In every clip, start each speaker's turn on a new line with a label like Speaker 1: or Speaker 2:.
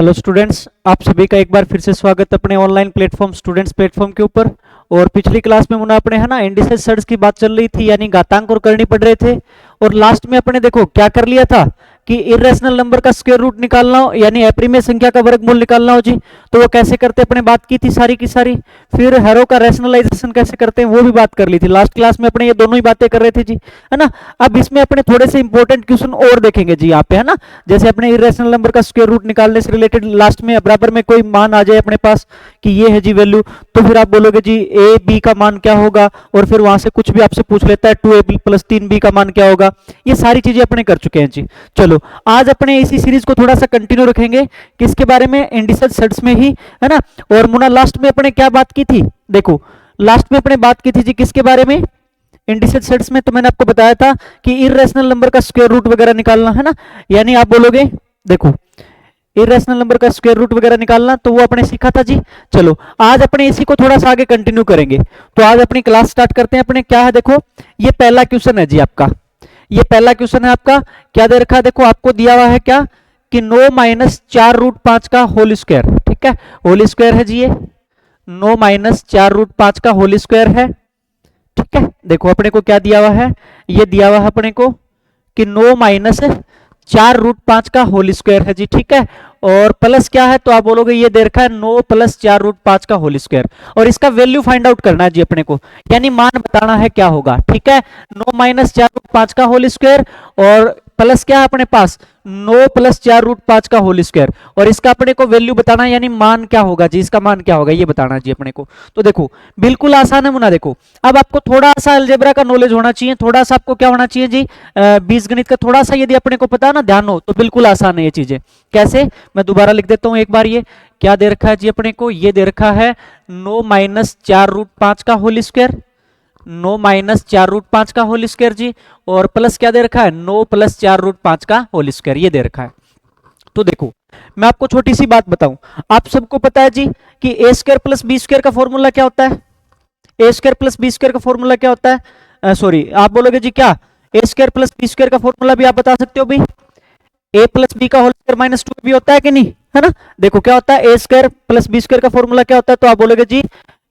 Speaker 1: Hello students, आप सभी का एक बार फिर से स्वागत अपने ऑनलाइन प्लेटफॉर्म स्टूडेंट्स प्लेटफॉर्म के ऊपर। और पिछली क्लास में मुना अपने है ना इंडिसेस सर्च की बात चल रही थी, यानी घातांक और करनी पड़ रहे थे। और लास्ट में अपने देखो क्या कर लिया था कि इर्रेशनल नंबर का स्क्वायर रूट निकालना हो यानी अपरिमेय संख्या का वर्गमूल निकालना हो जी, तो वो कैसे करते अपने बात की थी सारी की सारी। फिर हैरो का रैशनलाइजेशन कैसे करते हैं वो भी बात कर ली थी लास्ट क्लास में अपने, ये दोनों ही बातें कर रहे थे जी, है ना। अब इसमें अपने थोड़े से इंपॉर्टेंट क्वेश्चन और देखेंगे जी यहाँ पे, है ना। जैसे अपने इर्रेशनल नंबर का स्क्वायर रूट निकालने से रिलेटेड लास्ट में बराबर में कोई मान आ जाए अपने पास कि ये है जी वैल्यू, तो फिर आप बोलोगे जी ए बी का मान क्या होगा, और फिर वहां से कुछ भी आपसे पूछ लेता है 2ab + 3b का मान क्या होगा। ये सारी चीजें अपने कर चुके हैं जी। चलो आज अपने इसी सीरीज को थोड़ा सा कंटिन्यू रखेंगे, किसके बारे में, इंडिसेस सर्च में ही, है ना। और मुना लास्ट में अपने क्या बात की थी, देखो लास्ट में अपने बात की थी जी किसके बारे में, इंडिसेस सेट्स में। तो मैंने आपको बताया था कि इर्रेशनल नंबर का स्क्वायर रूट वगैरह निकालना, है ना। यानी आप बोलोगे देखो इर्रेशनल नंबर का स्क्वायर रूट वगैरह निकालना, तो वो अपने सीखा था जी। चलो आज अपने इसी को थोड़ा सा आगे कंटिन्यू करेंगे। तो आज अपनी क्लास स्टार्ट करते हैं। अपने क्या है देखो, ये पहला क्वेश्चन है जी आपका, ये पहला क्वेश्चन है आपका। क्या दे रखा है देखो, आपको दिया हुआ है क्या कि 9 - 4√5 का होल स्क्वायर, ठीक है, होल स्क्वायर है जी ये 9 - 4√5 का होल स्क्वायर है, ठीक है। देखो अपने को क्या दिया हुआ है, ये दिया हुआ है अपने को कि 9 - 4√5 का होल स्क्वायर है जी, ठीक है। और प्लस क्या है, तो आप बोलोगे ये दे रखा है 9 + 4√5 का होल स्क्वायर, और इसका वैल्यू फाइंड आउट करना है जी अपने को, यानी मान बताना है क्या होगा, ठीक है। 9 - 4√5 का होल स्क्वायर और प्लस क्या है अपने पास 9 + 4√5 का होल स्क्वायर, और इसका अपने को वैल्यू बताना है, यानी मान क्या होगा जी, इसका मान क्या होगा ये बताना जी अपने को। तो देखो बिल्कुल आसान है मुना। देखो अब आपको थोड़ा सा अलजेब्रा का नॉलेज होना चाहिए, थोड़ा सा आपको क्या होना चाहिए जी, बीजगणित का थोड़ा सा यदि अपने को पता है ना, ध्यान हो तो बिल्कुल आसान है ये चीजें। कैसे, मैं दोबारा लिख देता हूं एक बार, ये क्या दे रखा है जी अपने को, ये दे रखा है 9 - 4√5 का होल स्क्वायर, 9 - 4√5 का होल स्क्वायर जी, और प्लस क्या दे रखा है 9 + 4√5 का होल स्क्वायर, ये दे रखा है। तो देखो मैं आपको छोटी सी बात बताऊं, आप सबको पता है जी कि a² + b² का फॉर्मूला क्या होता है, a² + b² का फॉर्मूला क्या होता है, सॉरी आप बोलोगे जी क्या a² + b² का फॉर्मूला भी आप बता सकते हो भाई, a + b का होल स्क्वायर -2b होता है कि नहीं, है ना। देखो क्या होता है a² + b² का फॉर्मूला क्या होता है, तो आप बोलोगे जी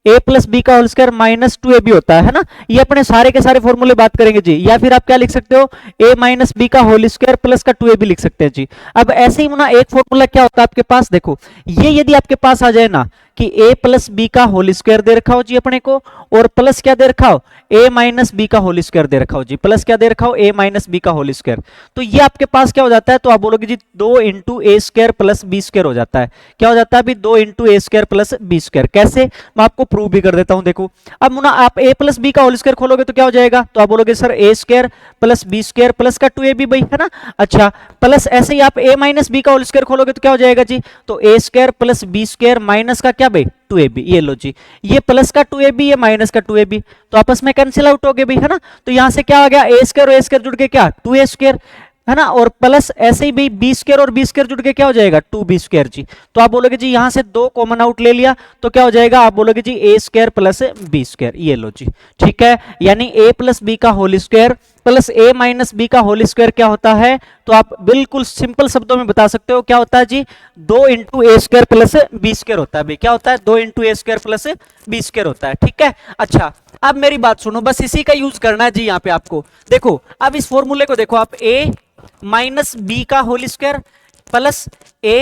Speaker 1: a + b का होल स्क्वायर -2ab होता है ना। ये अपने सारे के सारे फॉर्मूले बात करेंगे जी, या फिर आप क्या लिख सकते हो a - b का होल स्क्वायर प्लस का 2ab लिख सकते हैं जी। अब ऐसे ही ना एक फॉर्मूला क्या होता है आपके पास, देखो ये यदि आपके पास आ जाए ना कि a + b का होल स्क्वायर दे रखा हो जी अपने को, और प्लस क्या दे रखा हो a - b का होल स्क्वायर दे रखा हो जी, प्लस क्या दे रखा हो a - b का होल स्क्वायर, तो ये आपके पास क्या हो जाता है, तो आप बोलोगे जी 2 × a² + b² हो जाता है। क्या हो जाता है अभी 2 × a² + b²। कैसे, मैं आपको प्रूव भी कर देता हूं। देखो अब मुना आप a + b का होल स्क्वायर खोलोगे तो क्या हो जाएगा, तो आप बोलोगे सर a² + b² प्लस का 2ab भाई, है ना। अच्छा प्लस ऐसे ही आप a - b का होल स्क्वायर खोलोगे तो क्या हो जाएगा जी, तो a² + b² माइनस का क्या भाई 2ab, ये लो जी, ये प्लस का 2ab ये माइनस का 2ab, तो आपस में कैंसिल आउट हो गए भाई, है ना। तो यहां से क्या आ गया a² और a² जुड़ के क्या 2a², है ना, और प्लस ऐसे ही भी b² और b² जुड़ के क्या हो जाएगा 2b² जी। तो आप बोलोगे जी यहां से 2 कॉमन आउट ले लिया तो क्या हो जाएगा, आप बोलोगे जी a² + b², ये लो जी, ठीक है। यानी a + b का whole square plus a - b का होल स्क्वायर क्या होता है, तो आप बिल्कुल सिंपल शब्दों में बता सकते हो क्या होता है जी 2 × a² + b² होता है भाई। क्या होता है 2 × a² + b² होता है, ठीक है। अच्छा अब मेरी बात सुनो, बस इसी का यूज करना है जी यहाँ पे आपको। देखो अब इस फॉर्मूले को देखो, आप a - b का whole square plus a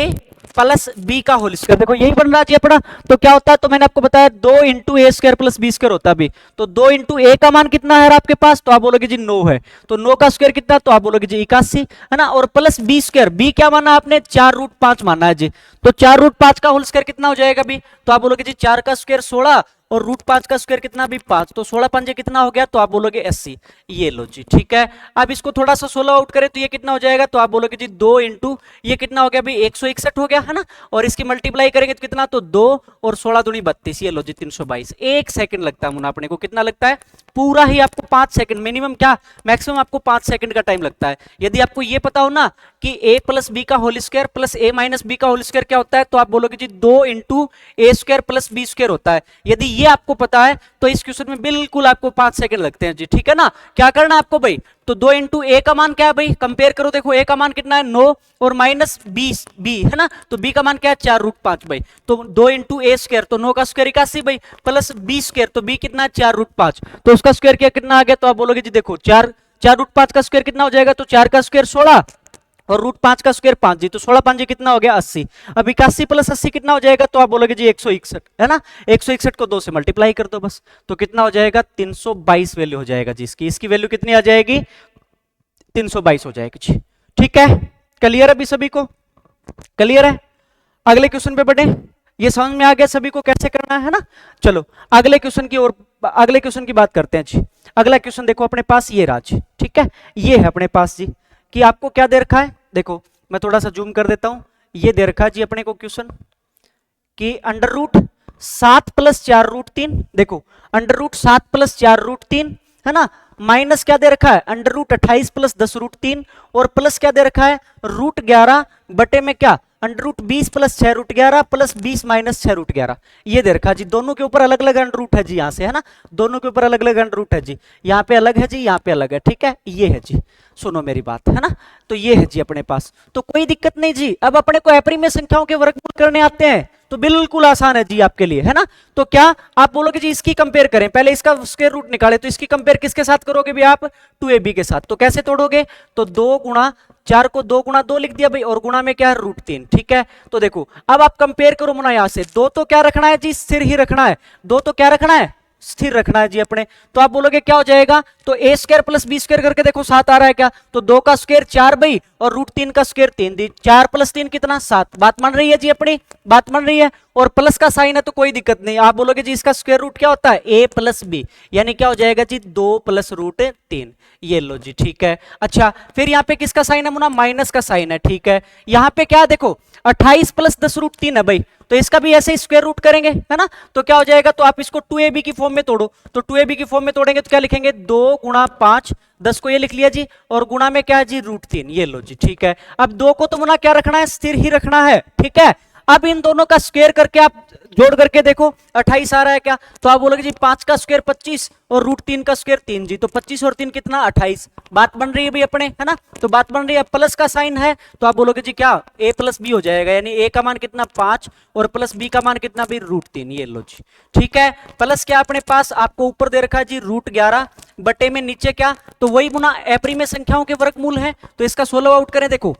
Speaker 1: + b का होल स्क्वायर, देखो यही बन रहा जी अपना। तो क्या होता है, तो मैंने आपको बताया 2 × a² + b² होता है भी, तो 2 × a का मान कितना है आपके पास, तो आप बोलोगे जी 9 है, तो 9 का स्क्वायर कितना, तो आप बोलोगे जी 81, है ना। और प्लस b², b क्या माना आपने 4√5 माना है जी, तो 4√5 का होल स्क्वायर कितना हो जाएगा भी, तो आप बोलोगे जी 4 का स्क्वायर 16 और √5 का स्क्वायर कितना भी 5, तो 16 पंजे कितना हो गया, तो आप बोलोगे 80, ये लो जी, ठीक है। अब इसको थोड़ा सा 16 आउट करें तो ये कितना हो जाएगा, तो आप बोलोगे जी 2 × ये कितना हो गया भाई 161 हो गया, है ना। और इसकी मल्टीप्लाई करेंगे तो कितना, तो 2 और 16 दूनी 32, ये लो जी 322। 1 सेकंड लगता है मुना अपने को, कितना लगता है, पूरा ही आपको 5 सेकंड मिनिमम, क्या मैक्सिमम आपको 5 सेकंड का टाइम लगता है। यदि आपको ये पता हो ना कि a + b का whole square plus a - b का होल स्क्वायर क्या होता है, तो आप बोलोगे जी 2 × a² + b² होता है। यदि ये आपको पता है तो इस क्वेश्चन में बिल्कुल आपको 5 सेकंड लगते हैं जी, ठीक है ना। क्या करना है आपको भाई, तो 2 इंटू ए का मान क्या है भाई, कंपेयर करो, देखो ए का मान कितना है 9 और माइनस बी है ना, तो बी का मान क्या है 4√5 भाई, तो 2 इंटू ए स्क्वायर, तो 9 का स्क्वायर 81 भाई, प्लस बी स्क्वायर, तो बी कितना है 4√5, तो उसका स्क्वायर क्या कितना आ गया, तो आप बोलोगे जी देखो 4√5 का स्क्वायर कितना हो जाएगा, तो 4 का स्क्वायर 16 और √5 का स्क्वायर 5 जी, तो 16 5 जी कितना हो गया 80। अब 81 प्लस 80 कितना हो जाएगा, तो आप बोलोगे जी 161 है ना, 161 को 2 से मल्टीप्लाई कर दो बस, तो कितना हो जाएगा 322 वैल्यू हो जाएगा जी इसकी, इसकी वैल्यू कितनी आ जाएगी 322 हो जाएगी जी। ठीक है, क्लियर अभी सभी को, क्लियर है। अगले क्वेश्चन पे बढ़े, ये समझ में आ गया सभी को कैसे करना है ना। चलो अगले क्वेश्चन की ओर, अगले क्वेश्चन की बात करते हैं जी। अगला क्वेश्चन देखो अपने पास ये राज, ठीक है, ये है अपने पास जी, कि आपको क्या दे रखा है, देखो मैं थोड़ा सा जूम कर देता हूं, ये दे रखा है जी अपने को क्वेश्चन कि √7 + 4√3, देखो √7 + 4√3 है ना, माइनस क्या दे रखा है √28 + 10√3 और प्लस क्या दे रखा है √11 बटे में क्या √20 + 6√11 + 20 - 6√11, ये दे रखा जी, दोनों के ऊपर अलग अलग √ है जी, यहां से है ना, दोनों के ऊपर अलग अलग √ है जी, यहाँ पे अलग है जी, यहाँ पे अलग है, ठीक है, ये है जी, सुनो मेरी बात है ना, तो ये है जी अपने पास, तो कोई दिक्कत नहीं जी। अब अपने को अपरिमेय संख्याओं के वर्गमूल करने आते हैं तो बिल्कुल आसान है जी आपके लिए, है ना। तो क्या आप बोलोगे जी इसकी कंपेयर करें, पहले इसका स्क्वायर रूट निकाले, तो इसकी कंपेयर किसके साथ करोगे भी आप 2ab के साथ, तो कैसे तोड़ोगे, तो 2 गुणा 4 को 2 गुणा 2 लिख दिया भाई, और गुणा में क्या है √3, ठीक है। तो देखो अब आप कंपेयर करो मुना, यहां से 2 तो क्या रखना है जी स्थिर ही रखना है, 2 तो क्या रखना है स्थिर रखना है जी अपने, तो आप बोलोगे क्या हो जाएगा, तो a² + b² करके देखो 7 आ रहा है क्या, तो 2 का स्क्वायर 4 भाई और √3 का स्क्वायर 3 दी, 4 + 3 कितना 7, बात मान रही है जी अपनी, बात मान रही है, और प्लस का साइन है तो कोई दिक्कत नहीं, आप बोलोगे जी इसका स्क्वायर रूट क्या होता है a + b, यानी क्या हो जाएगा जी 2 + √3, ये लो जी, ठीक है। अच्छा फिर यहाँ पे किसका साइन है मुना, माइनस का साइन है, ठीक है। यहाँ पे क्या देखो 28 + 10√3 है भाई, तो इसका भी ऐसे स्क्वायर रूट करेंगे है ना, तो क्या हो जाएगा, तो आप इसको 2ab की फॉर्म में तोड़ो, तो 2ab की फॉर्म में तोड़ेंगे तो क्या लिखेंगे 2 × 5, 10 को ये लिख लिया जी, और गुणा में क्या है जी √3, ये लो जी, ठीक है। अब 2 को तो मुना क्या रखना है स्थिर ही रखना है, ठीक है। अब इन दोनों का स्क्वायर करके आप जोड़ करके देखो 28 आ रहा है क्या, तो आप बोलोगे जी 5 का स्क्वायर 25 और √3 का स्क्वायर 3 जी, तो 25 और 3 कितना 28, बात बन रही है भाई अपने, है ना, तो बात बन रही है। प्लस का साइन है तो आप बोलोगे जी क्या a + b हो जाएगा, यानी a का मान कितना 5 और प्लस b का मान कितना भी √3, ये लो जी, ठीक है। प्लस क्या अपने पास आपको ऊपर दे रखा है जी √11 बटे में नीचे क्या, तो वही मुना अपरिमेय संख्याओं के वर्गमूल है, तो इसका सोल्व आउट करें, देखो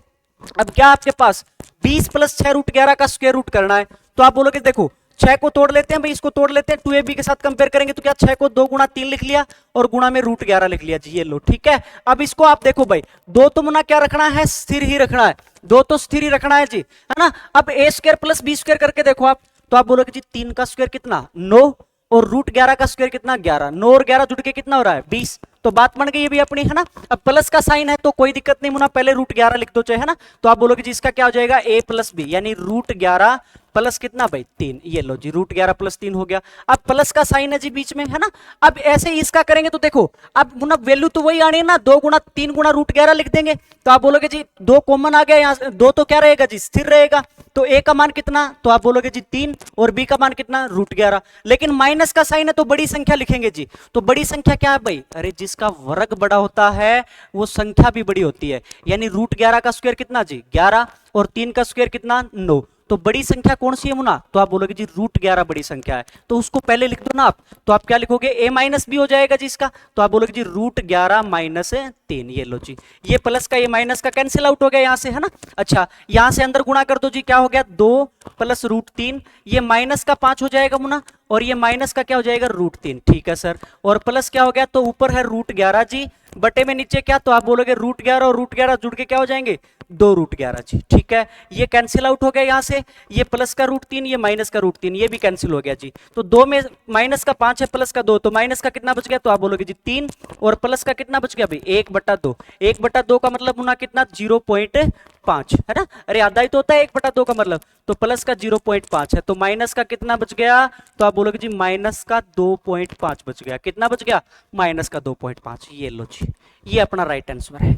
Speaker 1: अब क्या आपके पास 20 + 6√11 का स्क्वायर रूट करना है, तो आप बोलोगे देखो 6 को तोड़ लेते हैं भाई, इसको तोड़ लेते हैं 2ab के साथ कंपेयर करेंगे, तो क्या 6 को 2 × 3 लिख लिया और गुणा में √11 लिख लिया जी, ये लो, ठीक है। अब इसको आप देखो भाई 2 तो मुना क्या रखना है स्थिर ही रखना है, 2 तो स्थिर ही रखना है जी, है ना। अब a² + b² करके देखो आप, तो आप बोलोगे जी 3 का स्क्वायर कितना 9 और √11 का स्क्वायर कितना 11, 9 और 11 जुड़ के कितना हो रहा है 20, तो बात बन गई है भी अपनी, है ना। अब प्लस का साइन है तो कोई दिक्कत नहीं मुना, पहले √11 लिख दो चाहे, है ना, तो आप बोलोगे जी इसका क्या हो जाएगा a + b, यानी √11 प्लस कितना भाई 3, ये लो जी √11 + 3 हो गया। अब प्लस का साइन है जी बीच में, है ना। अब ऐसे ही इसका करेंगे तो देखो अब मुना वैल्यू तो वही आनी है ना, 2 × 3 × √11 लिख देंगे, तो आप बोलोगे जी 2 कॉमन आ गया, यहाँ 2 तो क्या रहेगा जी स्थिर रहेगा, तो a का मान कितना, तो आप बोलोगे जी 3 और b का मान कितना √11, लेकिन माइनस का साइन है तो बड़ी संख्या लिखेंगे जी, तो बड़ी संख्या क्या है भाई, अरे जिसका वर्ग बड़ा होता है वो संख्या भी बड़ी होती है, यानी √11 का स्क्वायर कितना जी 11 और 3 का स्क्वायर कितना 9, तो बड़ी संख्या कौन सी है मुना, तो आप बोलोगे जी √11 बड़ी संख्या है, तो उसको पहले लिख दो ना आप, तो आप क्या लिखोगे a - b हो जाएगा जी इसका, तो आप बोलोगे जी √11 - 3, ये लो जी, ये प्लस का ये माइनस का कैंसिल आउट हो गया यहाँ से, है ना। अच्छा यहाँ से अंदर गुणा कर दो जी, क्या हो गया 2 + √3, ये माइनस का 5 हो जाएगा मुना, और ये माइनस का क्या हो जाएगा √3, ठीक है सर, और प्लस क्या हो गया, तो ऊपर है √11 जी बटे में नीचे क्या, तो आप बोलोगे √11 और √11 जुड़ के क्या हो जाएंगे 2 √11 जी, ठीक है। ये कैंसिल आउट हो गया यहाँ से, ये प्लस का √3 ये माइनस का √3 ये भी कैंसिल हो गया जी, तो 2 में माइनस का 5 है प्लस का 2, तो माइनस का कितना बच गया, तो आप बोलोगे जी 3 और प्लस का कितना बच गया भाई 1/2, 1/2 का मतलब मुना कितना 0.5 है ना, अरे आधा ही तो होता है 1/2 का मतलब, तो प्लस का 0.5 है, तो माइनस का कितना बच गया, तो आप बोलोगे जी माइनस का 2.5 बच गया, कितना बच गया माइनस का 2.5, ये लो जी, ये अपना राइट आंसर है,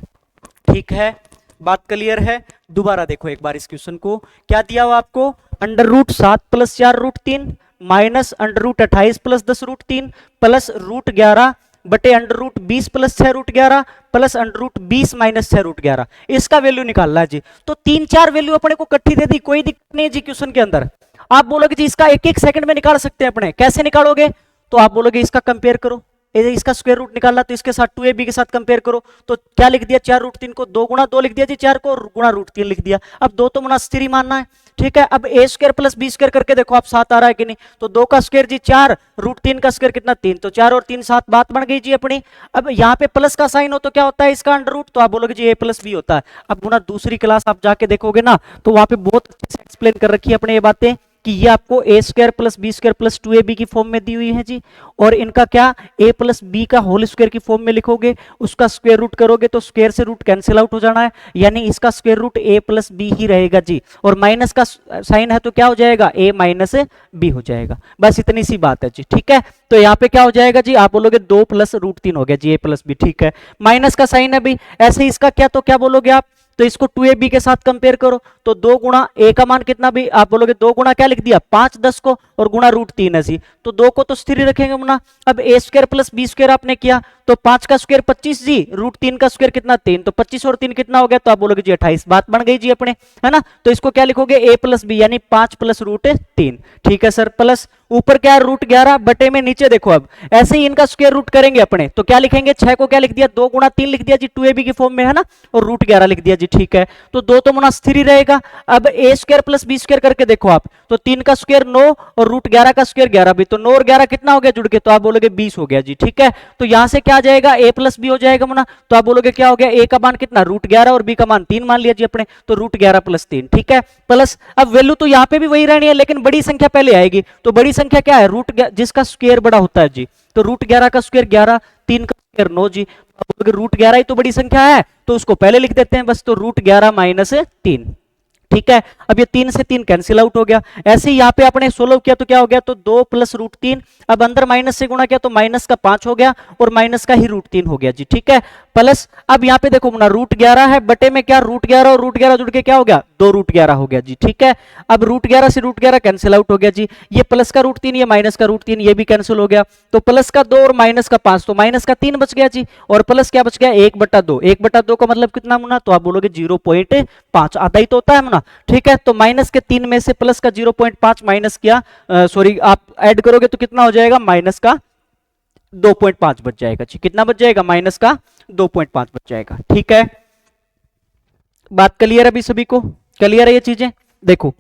Speaker 1: ठीक है। बात क्लियर है, दोबारा देखो एक बार इस क्वेश्चन को, क्या दिया हुआ आपको √7 + 4√3 माइनस √28 + 10√3 प्लस √11 बटे √20 + 6√11 plus under root 20 minus 6 root 11, इसका वैल्यू निकालना है जी। तो 3-4 वैल्यू अपने को इकट्ठी दे दी, कोई दिक्कत नहीं है जी क्वेश्चन के अंदर। आप बोलोगे जी इसका एक एक सेकंड में निकाल सकते हैं अपने, कैसे निकालोगे? तो आप बोलोगे इसका कंपेयर करो, इसका स्क्वायर रूट निकालना तो इसके साथ 2ab के साथ कंपेयर करो, तो क्या लिख दिया 4 रूट 3 को 2 गुणा 2 लिख दिया जी, 4 को गुणा रूट 3 लिख दिया। अब 2 तो मुनास्तिरी मानना है, ठीक है। अब ए स्क्वायर प्लस बी स्क्वायर करके देखो आप 7 आ रहा है कि नहीं, तो 2 का स्क्वायर जी 4, रूट 3 का स्क्वायर कितना 3, तो 4 और 3 7, बात बन गई जी अपनी। अब यहाँ पे प्लस का साइन हो तो क्या होता है इसका अंडर रूट, तो आप बोलोगे जी a प्लस बी होता है। अब मुना दूसरी क्लास आप जाके देखोगे ना तो वहां पे बहुत अच्छे से एक्सप्लेन कर रखी है अपने ये बातें कि ये आपको ए square plus B square plus 2ab की फॉर्म में दी हुई है जी, और इनका क्या a प्लस बी का होल स्क्वायर की फॉर्म में लिखोगे, उसका स्क्वायर रूट करोगे तो स्क्वायर से रूट कैंसिल आउट हो जाना है, यानी इसका square root a plus b ही रहेगा जी, और माइनस का साइन है तो क्या हो जाएगा a माइनस बी हो जाएगा। बस इतनी सी बात है जी, ठीक है। तो यहाँ पे क्या हो जाएगा जी, आप बोलोगे 2 प्लस रूट 3 हो गया जी a प्लस बी, ठीक है। माइनस का साइन है भाई, ऐसे इसका क्या, तो क्या बोलोगे आप, तो इसको 2ab के साथ कंपेयर करो, तो 2 गुणा a का मान कितना भी, आप बोलोगे 2 गुणा क्या लिख दिया 5 10 को, और गुणा रूट 3 है जी, तो 2 को तो स्थिर ही रखेंगे मुना। अब a square plus B square आपने किया तो 5 का स्क्वायर 25 जी, रूट 3 का स्क्वायर कितना 3, तो 25 और 3 कितना हो गया, तो आप बोलोगे जी 28, बात बन गई जी अपने, है ना। तो इसको क्या लिखोगे a प्लस बी, यानी 5 प्लस रूट 3, ठीक है सर। प्लस ऊपर क्या है रूट 11 बटे में नीचे देखो, अब ऐसे ही इनका स्क्वायर रूट करेंगे अपने, तो क्या लिखेंगे 6 को क्या लिख दिया 2 गुणा 3 लिख दिया जी 2ab की फॉर्म में, है ना, और रूट 11 लिख दिया जी, ठीक है। तो 2 तो मुना स्थिर ही रहेगा। अब a square plus B square करके देखो आप, तो 3 का स्क्वायर 9 और रूट 11 का स्क्वायर 11 भी, तो 9 और 11 कितना हो गया जुड़ के, तो आप बोलोगे 20 हो गया जी, ठीक है। तो यहां से क्या आ जाएगा a प्लस बी हो जाएगा मुना, तो आप बोलोगे क्या हो गया, a का मान कितना रूट 11 और b का मान 3 मान लिया जी अपने, तो रूट 11 प्लस 3, ठीक है। प्लस अब वैल्यू तो यहाँ पे भी वही रहनी है, लेकिन बड़ी संख्या पहले आएगी, तो बड़ी संख्या क्या है रूट जिसका स्क्वायर बड़ा होता है जी, तो रूट 11 का स्क्वायर 11, 3 का स्क्वायर 9 जी, अगर रूट 11 ही तो बड़ी संख्या है तो उसको पहले लिख देते हैं बस, तो रूट 11 माइनस 3, ठीक है। अब ये 3 से 3 कैंसिल आउट हो गया। ऐसे ही यहाँ पे आपने सोल्व किया तो क्या हो गया, तो 2 प्लस रूट 3, अब अंदर माइनस से गुणा किया तो माइनस का 5 हो गया और माइनस का ही रूट 3 हो गया जी, ठीक है। प्लस अब यहाँ पे देखो ना रूट 11 है बटे में क्या रूट 11 और रूट 11 जुड़ के क्या हो गया 2 रूट 11 हो गया जी, ठीक है। अब रूट 11 से रूट 11 कैंसिल आउट हो गया जी, ये प्लस का रूट 3 ये माइनस का रूट 3 ये भी कैंसिल हो गया, तो प्लस का 2 और माइनस का 5, तो माइनस का 3 बच गया जी, और प्लस क्या बच गया 1/2, 1/2 का मतलब कितना मुना, तो आप बोलोगे 0.5, आधा ही तो होता है मुना, ठीक है। तो माइनस के 3 में से प्लस का 0.5 माइनस किया, सॉरी आप ऐड करोगे तो कितना हो जाएगा, माइनस का 2.5 बच जाएगा जी, कितना बच जाएगा, माइनस का 2.5 बच जाएगा, ठीक है। बात क्लियर अभी सभी को, क्लियर है ये चीजें? देखो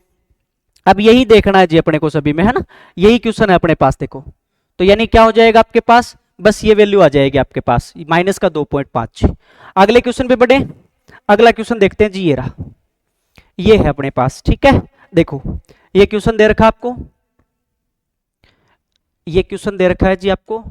Speaker 1: अब यही देखना है जी अपने को सभी में, है ना, यही क्वेश्चन है अपने पास, देखो तो यानी क्या हो जाएगा आपके पास, बस ये वैल्यू आ जाएगी आपके पास माइनस का 2.5। अगले क्वेश्चन पे बढ़े, अगला क्वेश्चन देखते हैं जी, ये रहा, ये है अपने पास, ठीक है। देखो ये क्वेश्चन दे रखा आपको, ये क्वेश्चन दे रखा है जी आपको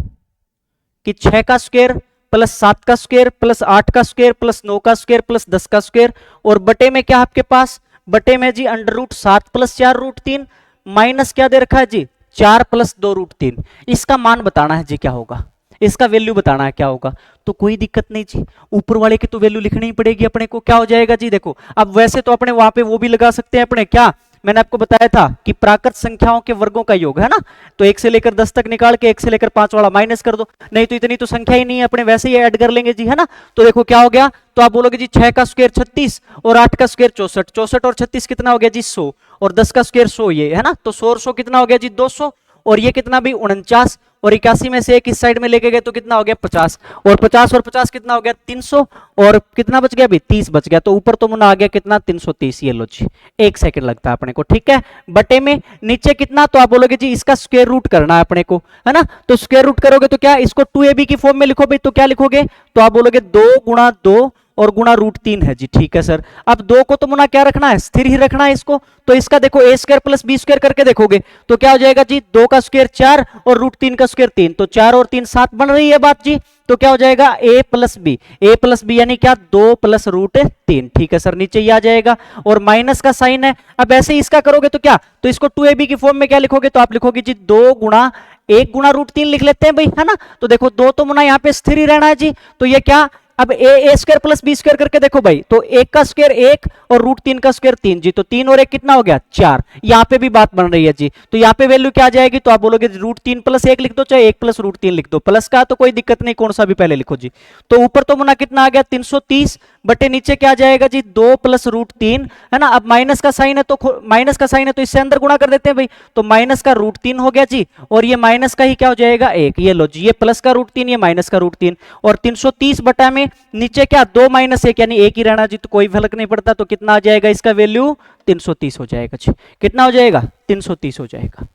Speaker 1: कि 6 का स्क्वायर प्लस 7 का स्क्वायर प्लस 8 का स्क्वायर प्लस 9 का स्क्वायर प्लस 10 का स्क्वायर, और बटे में क्या आपके पास, बटे में जी under root 7 plus 4 root 3 minus क्या दे रखा है जी 4 प्लस 2 रूट 3, इसका मान बताना है जी क्या होगा, इसका वैल्यू बताना है क्या होगा। तो कोई दिक्कत नहीं जी, ऊपर वाले की तो वैल्यू लिखनी ही पड़ेगी अपने को, क्या हो जाएगा जी देखो, अब वैसे तो अपने वहां पे वो भी लगा सकते हैं अपने, क्या मैंने आपको बताया था कि प्राकृत संख्याओं के वर्गों का योग, है ना, तो 1 से लेकर 10 तक निकाल के 1 से लेकर 5 वाला माइनस कर दो, नहीं तो इतनी तो संख्या ही नहीं है अपने, वैसे ही ऐड कर लेंगे जी, है ना। तो देखो क्या हो गया, तो आप बोलोगे जी 6 का स्क्वायर 36 और 8 का स्क्वायर 64, 64 और 36 कितना हो गया जी 100, और 10 का स्क्वायर 100 ये, है ना, तो 100 और 100 कितना हो गया जी 200, और ये कितना भी 49, और 81 में से एक इस साइड में लेके गए तो कितना हो गया 50, और 50 और 50 कितना हो गया 300, और कितना बच गया अभी 30 बच गया, तो ऊपर तो मुना आ गया कितना 330, ये लो जी, 1 सेकंड लगता है अपने को, ठीक है। बटे में नीचे कितना, तो आप बोलोगे जी इसका स्क्वायर रूट करना है अपने को, है ना, तो स्क्वायर रूट करोगे तो क्या, इसको 2ab की फॉर्म में लिखो भाई, तो क्या लिखोगे, तो आप बोलोगे 2 गुणा 2 और गुणा रूट 3 है जी, ठीक है सर। अब 2 को तो मुना क्या रखना है, स्थिर ही रखना है इसको, तो इसका देखो a square plus B square करके देखोगे तो क्या हो जाएगा जी 2 का स्क्वायर 4 और रूट 3 का स्क्वायर 3, तो 4 और 3 7 बन रही है बात जी, तो क्या हो जाएगा a प्लस बी यानी क्या 2 प्लस रूट 3, ठीक है सर। नीचे ये आ जाएगा और माइनस का साइन है, अब ऐसे ही इसका करोगे तो क्या, तो इसको 2ab की फॉर्म में क्या लिखोगे, तो आप लिखोगे जी 2 गुणा 1 गुणा रूट 3 लिख लेते हैं भाई, है ना, तो देखो 2 तो मुना यहाँ पे स्थिर ही रहना है जी, तो ये क्या अब ए स्क्वायर प्लस बी स्क्वायर करके देखो भाई, तो एक का स्क्वायर एक और रूट तीन का स्क्वायर तीन जी, तो तीन और एक कितना हो गया चार। यहाँ पे भी बात बन रही है जी, तो यहाँ पे वैल्यू क्या आ जाएगी, तो आप बोलोगे रूट तीन प्लस एक लिख दो, चाहे एक प्लस रूट तीन लिख दो, प्लस का तो कोई दिक्कत नहीं, कौन सा भी पहले लिखो जी। तो ऊपर तो मुना कितना आ गया 330 बटे नीचे क्या आ जाएगा जी 2 प्लस रूट तीन, है ना। अब माइनस का साइन है तो इससे अंदर गुणा कर देते हैं भाई, तो माइनस का रूट तीन हो गया जी, और ये माइनस का ही क्या हो जाएगा एक, ये लो जी, ये प्लस का रूट तीन, ये माइनस का रूट तीन, और 330 बटा में नीचे क्या 2 माइनस 1 यानी एक ही रहना जी, तो कोई फर्क नहीं पड़ता, तो कितना आ जाएगा इसका वैल्यू 330 हो जाएगा जी। कितना हो जाएगा 330 हो जाएगा।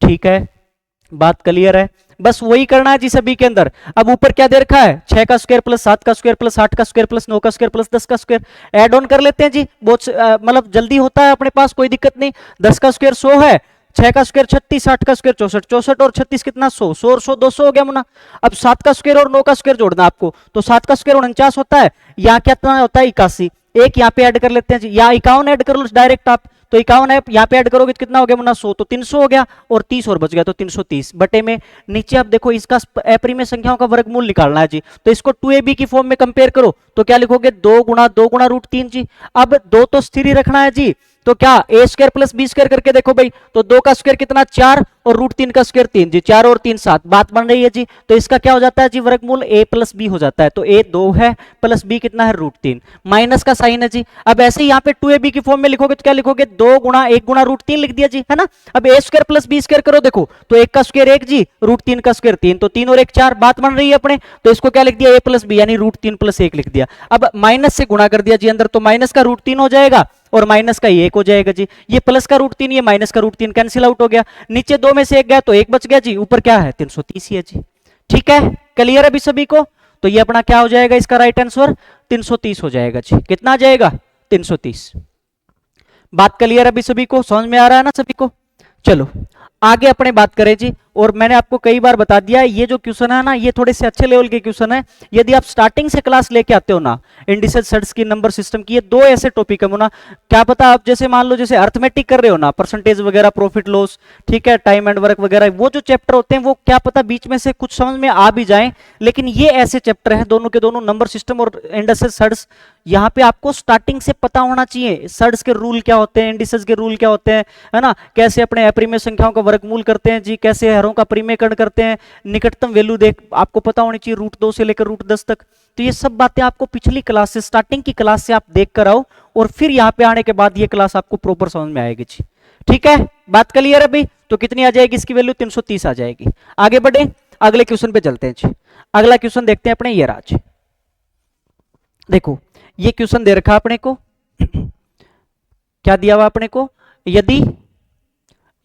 Speaker 1: ठीक है, बात क्लियर है, बस वही करना है जी सभी के अंदर। अब ऊपर क्या दे रखा है 6 का स्क्वायर प्लस 7 का स्क्वायर प्लस 8 का स्क्वायर प्लस 9 का स्क्वायर प्लस 10 का स्क्वायर, ऐड ऑन कर लेते हैं जी, बहुत मतलब जल्दी होता है अपने पास, कोई दिक्कत नहीं। 10 का स्क्वायर 100 है, 6 का स्क्वायर 36, 8 का स्क्वायर 64, 64 और 36 कितना 100, 100 और 100 200 हो गया मुना। अब 7 का स्क्वायर और 9 का स्क्वायर जोड़ना आपको, तो 7 का स्क्वायर 49 होता है, यहाँ कितना होता है 81, एक यहाँ पे ऐड कर लेते हैं जी, या 51 ऐड कर लो डायरेक्ट आप, तो 51 है यहाँ पे ऐड करोगे तो कितना हो गया मुना 100, तो 300 हो गया, और 30 और बच गया, तो 330 बटे में नीचे आप देखो इसका अपरिमेय संख्याओं का वर्गमूल निकालना है जी, तो इसको 2ab की फॉर्म में कंपेयर करो, तो क्या लिखोगे 2 गुणा रूट तीन जी। अब 2 तो स्थिर ही रखना है जी, तो क्या ए स्क्वायर प्लस बी स्क्वायर करके देखो भाई, तो 2 का स्क्वायर कितना 4 और रूट तीन का स्क्वायर 3 जी, 4 और 3 7, बात बन रही है जी। तो इसका क्या हो जाता है जी वर्गमूल a प्लस बी हो जाता है, तो a 2 है प्लस b कितना है रूट तीन, माइनस का साइन है जी। अब ऐसे ही यहाँ पे 2ab की फॉर्म में लिखोगे तो क्या लिखोगे 2 गुणा 1 गुणा रूट तीन लिख दिया जी, है ना। अब a square plus B square करो देखो, तो 1 का स्क्वायर 1 जी, रूट तीन का स्क्वायर 3, तो 3 और 1 4, बात बन रही है अपने, तो इसको क्या लिख दिया a प्लस बी यानी रूट तीन प्लस 1 लिख दिया। अब माइनस से गुणा कर दिया जी अंदर, तो माइनस का रूट तीन हो जाएगा और माइनस का एक हो जाएगा जी, ये प्लस का रूट तीन ये माइनस का रूट तीन कैंसिल आउट हो गया, नीचे 2 में से एक गया तो एक बच गया जी, ऊपर क्या है 330 ही है जी। ठीक है, क्लियर अभी सभी को, तो ये अपना क्या हो जाएगा इसका राइट आंसर 330 हो जाएगा जी। कितना आ जाएगा 330। बात क्लियर अभी सभी को, समझ में आ रहा है ना सभी को। चलो आगे अपने बात करें जी, और मैंने आपको कई बार बता दिया है ये जो क्वेश्चन है ना ये थोड़े से अच्छे लेवल के क्वेश्चन है, यदि आप स्टार्टिंग से क्लास लेके आते हो ना इंडिसेस सड्स की नंबर सिस्टम की, ये दो ऐसे टॉपिक है ना, क्या पता आप जैसे मान लो जैसे अर्थमेटिक कर रहे हो ना, परसेंटेज वगैरह प्रॉफिट लॉस, ठीक है, टाइम एंड वर्क वगैरह, वो जो चैप्टर होते हैं वो क्या पता बीच में से कुछ समझ में आ भी जाए, लेकिन ये ऐसे चैप्टर हैं दोनों के दोनों नंबर सिस्टम और इंडिसेस सड्स, यहाँ पे आपको स्टार्टिंग से पता होना चाहिए सड्स के रूल क्या होते हैं, इंडिसेस के रूल क्या होते हैं, है ना, कैसे अपने अपरिमेय संख्याओं का वर्गमूल करते हैं जी, कैसे हरों का परिमेयकरण करते हैं, निकटतम वैल्यू देख आपको पता होनी चाहिए रूट 2 से लेकर रूट 10 तक। तो ये सब बातें आपको पिछली क्लास से स्टार्टिंग की क्लास से आप देख कर आओ, और फिर यहाँ पे आने के बाद ये क्लास आपको प्रॉपर समझ में आएगी जी। ठीक है, बात क्लियर है अभी, तो कितनी आ जाएगी इसकी वैल्यू 330 आ जाएगी। आगे बढ़े, अगले क्वेश्चन पे चलते हैं जी। अगला क्वेश्चन देखते हैं अपने ये राज, देखो ये क्वेश्चन दे रखा अपने को क्या दिया हुआ अपने को,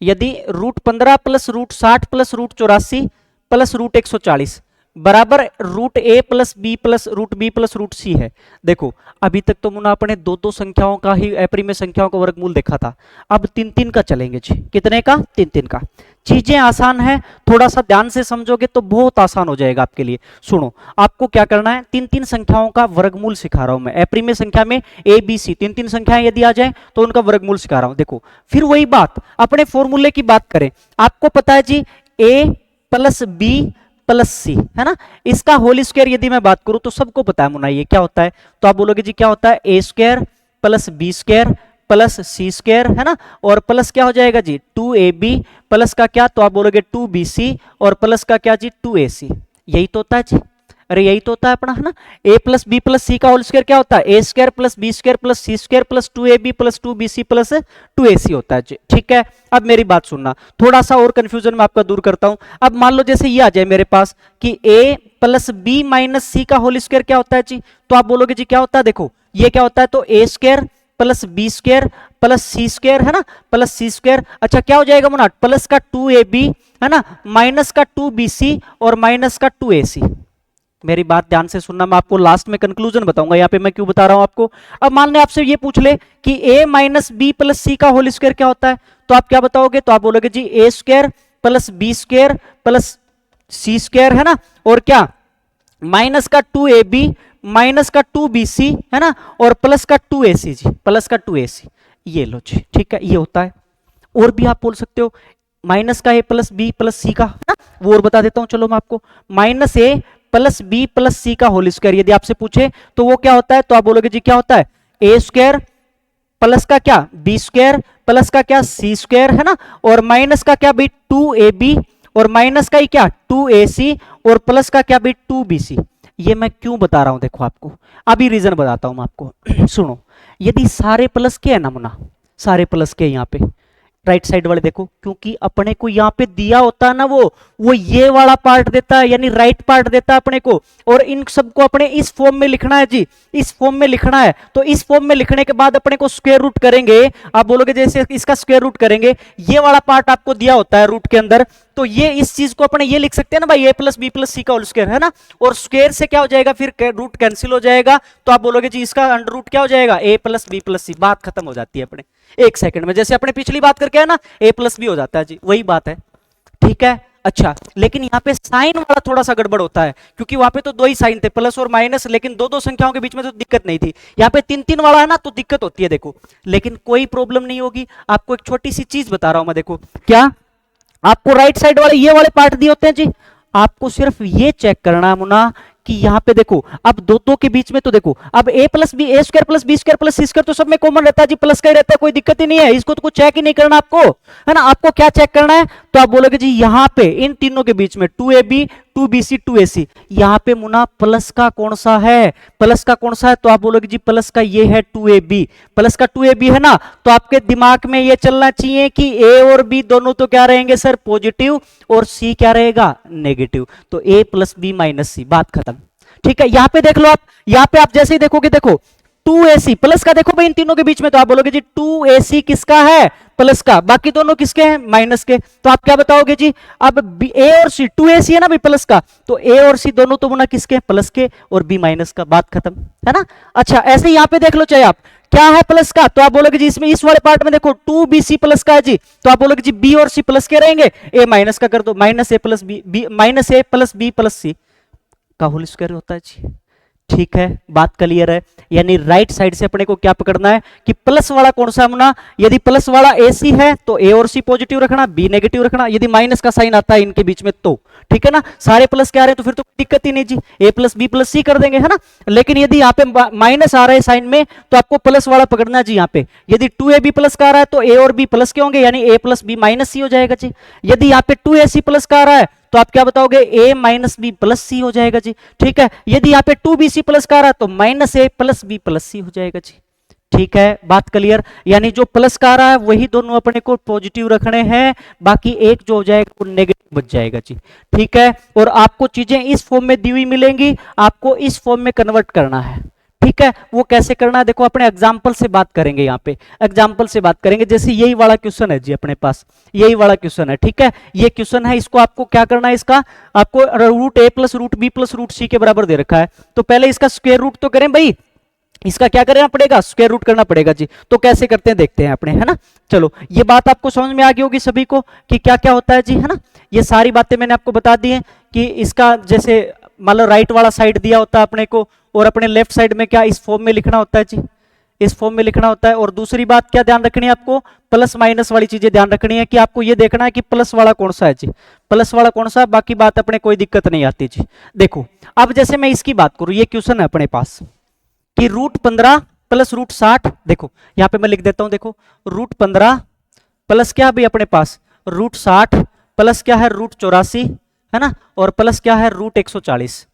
Speaker 1: यदि root 15 plus root 60 plus root 84 plus root 140 बराबर रूट ए plus B plus root c है। देखो अभी तक तो मुना अपने दो दो संख्याओं का ही अपरिमेय संख्याओं का वर्गमूल देखा था, अब तीन तीन का चलेंगे जी। कितने का? तीन तीन का। चीजें आसान है, थोड़ा सा ध्यान से समझोगे तो बहुत आसान हो जाएगा आपके लिए। सुनो आपको क्या करना है, तीन तीन संख्याओं का वर्गमूल सिखा रहा हूं मैं। अपरिमेय संख्या में ए बी सी तीन तीन संख्याएं यदि आ जाए तो उनका वर्गमूल सिखा रहा हूं। देखो फिर वही बात, अपने फॉर्मूले की बात करें, आपको पता है जी ए प्लस बी प्लस सी, है ना, इसका होल स्क्वायर यदि मैं बात करूं तो सबको पता है मुना ये क्या होता है, तो आप बोलोगे जी क्या होता है, ए square plus B square plus सी स्क्वायर, है ना, और प्लस क्या हो जाएगा जी 2ab प्लस का क्या, तो आप बोलोगे 2bc और प्लस का क्या जी 2ac। यही तो होता है जी, अरे यही तो होता है अपना, है ना। a plus B plus C का होल स्क्वायर क्या होता है, ए square plus B square plus सी square plus 2ab plus 2bc plus 2ac होता है जी। ठीक है, अब मेरी बात सुनना, थोड़ा सा और कंफ्यूजन मैं आपका दूर करता हूं। अब मान लो जैसे ये आ जाए मेरे पास कि a plus B minus C का होल स्क्वायर क्या होता है जी, तो आप बोलोगे जी क्या होता है, देखो ये क्या होता है, तो A square plus B square plus C square, है ना, प्लस सी स्क्वायर। अच्छा क्या हो जाएगा मुना, प्लस का 2ab, है ना, माइनस का 2bc और माइनस का 2ac। मेरी बात ध्यान से सुनना, मैं आपको लास्ट में कंक्लूजन बताऊंगा, यहाँ पे मैं क्यों बता रहा हूं आपको। अब मान लें आपसे ये पूछ ले कि a minus B plus C का होल स्क्वायर क्या होता है, तो आप क्या बताओगे, तो आप बोलोगे जी A square plus B square plus C square, है ना, और क्या माइनस का 2ab माइनस का 2bc, है ना, और प्लस का 2ac जी, प्लस का 2ac। ये लो जी, ठीक है, ये होता है। और भी आप बोल सकते हो माइनस का ए प्लस बी प्लस सी का, है ना, वो और बता देता हूं, चलो मैं आपको, माइनस ए प्लस बी प्लस सी का होल स्क्वायर यदि आपसे पूछे तो वो क्या होता है, तो आप बोलोगे जी क्या होता है, ए स्क्वायर प्लस का क्या बी स्क्वायर प्लस का क्या सी स्क्वायर, है ना, और माइनस का क्या भी 2ab और माइनस का ही क्या 2ac और प्लस का क्या भी 2bc। ये मैं क्यों बता रहा हूं, देखो आपको अभी रीजन बताता हूं मैं आपको सुनो, यदि सारे प्लस के है ना मुना, सारे प्लस के यहाँ पे राइट साइड वाले देखो, क्योंकि अपने को यहाँ पे दिया होता है ना वो ये वाला पार्ट देता है, यानी राइट पार्ट देता है अपने को, और इन सबको अपने इस फॉर्म में लिखना है जी, इस फॉर्म में लिखना है। तो इस फॉर्म में लिखने के बाद अपने को स्क्वायर रूट करेंगे, आप बोलोगे जैसे इसका स्क्वायर रूट करेंगे, ये वाला पार्ट आपको दिया होता है रूट के अंदर, तो ये इस चीज को अपने ये लिख सकते हैं ना भाई, ए प्लस बी प्लस सी का होल स्क्वायर, है ना, और स्क्वायर से क्या हो जाएगा फिर रूट कैंसिल हो जाएगा, तो आप बोलोगे जी इसका अंडर रूट क्या हो जाएगा, ए प्लस बी प्लस सी, बात खत्म हो जाती है अपने एक सेकंड में, जैसे अपने पिछली बात करके है ना ए प्लस बी हो जाता है जी, वही बात है, ठीक है। अच्छा, लेकिन यहाँ पे साइन वाला थोड़ा सा गड़बड़ होता है, क्योंकि वहां पे तो दो ही साइन थे प्लस और माइनस, लेकिन दो दो संख्याओं के बीच में तो दिक्कत नहीं थी, यहाँ पे तीन तीन वाला है ना तो दिक्कत होती है देखो, लेकिन कोई प्रॉब्लम नहीं होगी। आपको एक छोटी सी चीज बता रहा हूं मैं, देखो क्या आपको राइट साइड वाले ये वाले पार्ट दिए होते हैं जी, आपको सिर्फ ये चेक करना है मुना कि यहाँ पे देखो अब दो दो के बीच में तो देखो अब A plus B A square plus B square plus C square तो सब में कॉमन रहता है जी, प्लस का ही रहता है, कोई दिक्कत ही नहीं है, इसको तो कुछ चेक ही नहीं करना आपको, है ना। आपको क्या चेक करना है, तो आप बोलोगे जी यहाँ पे इन तीनों के बीच में 2ab 2bc 2ac, यहाँ पे मुना प्लस का कौन सा है, प्लस का कौन सा है, तो आप बोलोगे जी प्लस का ये है 2ab, प्लस का 2ab है ना, तो आपके दिमाग में ये चलना चाहिए कि a और b दोनों तो क्या रहेंगे सर पॉजिटिव और c क्या रहेगा नेगेटिव, तो a प्लस बी माइनस सी, बात खत्म, ठीक है। यहां पे देख लो आप, यहां पे आप जैसे ही देखोगे देखो 2ac प्लस का, देखो भाई इन तीनों के बीच में, तो आप बोलोगे जी 2ac किसका है प्लस का, बाकी दोनों किसके हैं माइनस के, तो आप क्या बताओगे जी, अब a और c 2ac है ना भाई प्लस का, तो a और c दोनों तो मुना किसके प्लस के और b माइनस का, बात खत्म, है ना। अच्छा, ऐसे यहां पे देख लो चाहे आप क्या है प्लस का, तो आप बोलोगे जी इसमें इस वाले पार्ट में देखो 2bc प्लस का है जी, तो आप बोलोगे जी b और c प्लस के रहेंगे, a माइनस का कर दो, minus a plus b minus a plus b plus c का होल स्क्वायर होता है जी, ठीक है, बात क्लियर है। यानी राइट साइड से अपने को क्या पकड़ना है कि प्लस वाला कौन सा मुना, यदि प्लस वाला AC है तो A और C पॉजिटिव रखना, B नेगेटिव रखना, यदि माइनस का साइन आता है इनके बीच में तो, ठीक है ना, सारे प्लस के आ रहे हैं तो फिर तो दिक्कत ही नहीं जी, A प्लस बी प्लस सी कर देंगे, है ना। लेकिन यदि यहाँ पे माइनस आ रहा है साइन में तो आपको प्लस वाला पकड़ना है जी, यहाँ पे यदि 2ab प्लस का आ रहा है तो A और B प्लस के होंगे, यानी A प्लस बी माइनस सी हो जाएगा जी। यदि यहाँ पे 2ac प्लस का आ रहा है तो आप क्या बताओगे, a minus B plus C हो जाएगा जी, ठीक है। यदि यहाँ पे 2bc प्लस का आ रहा है तो minus a plus B plus C हो जाएगा जी, ठीक है, बात क्लियर। यानी जो प्लस का आ रहा है वही दोनों अपने को पॉजिटिव रखने हैं, बाकी एक जो हो जाएगा वो नेगेटिव बच जाएगा जी, ठीक है। और आपको चीजें इस फॉर्म में दी हुई मिलेंगी, आपको इस फॉर्म में कन्वर्ट करना है, ठीक है। वो कैसे करना है देखो, अपने एग्जाम्पल से बात करेंगे, यहाँ पे एग्जाम्पल से बात करेंगे। जैसे यही वाला क्वेश्चन है जी अपने पास, यही वाला क्वेश्चन है, ठीक है, ये क्वेश्चन है, इसको आपको क्या करना है, इसका आपको root a plus root B plus root C के बराबर दे रखा है, तो पहले इसका स्क्वायर रूट तो करें भाई, इसका क्या करना पड़ेगा, स्क्वायर रूट करना पड़ेगा जी। तो कैसे करते हैं देखते हैं अपने, है ना। चलो, ये बात आपको समझ में आ गई होगी सभी को कि क्या क्या होता है जी, है ना। ये सारी बातें मैंने आपको बता दी हैं कि इसका जैसे मान लो राइट वाला साइड दिया होता है अपने को, और अपने लेफ्ट साइड में क्या इस फॉर्म में लिखना होता है जी, इस फॉर्म में लिखना होता है। और दूसरी बात क्या ध्यान रखनी है आपको, प्लस माइनस वाली चीजें ध्यान रखनी है कि आपको ये देखना है कि प्लस वाला कौन सा है जी, प्लस वाला कौन सा है, बाकी बात अपने कोई दिक्कत नहीं आती जी। देखो अब जैसे मैं इसकी बात करूं, ये क्वेश्चन है अपने पास कि रूट 15 प्लस रूट 60, देखो यहां पे मैं लिख देता हूं, देखो रूट 15 प्लस क्या भी अपने पास रूट 60 प्लस क्या है रूट 84, है ना, और प्लस क्या है रूट 140,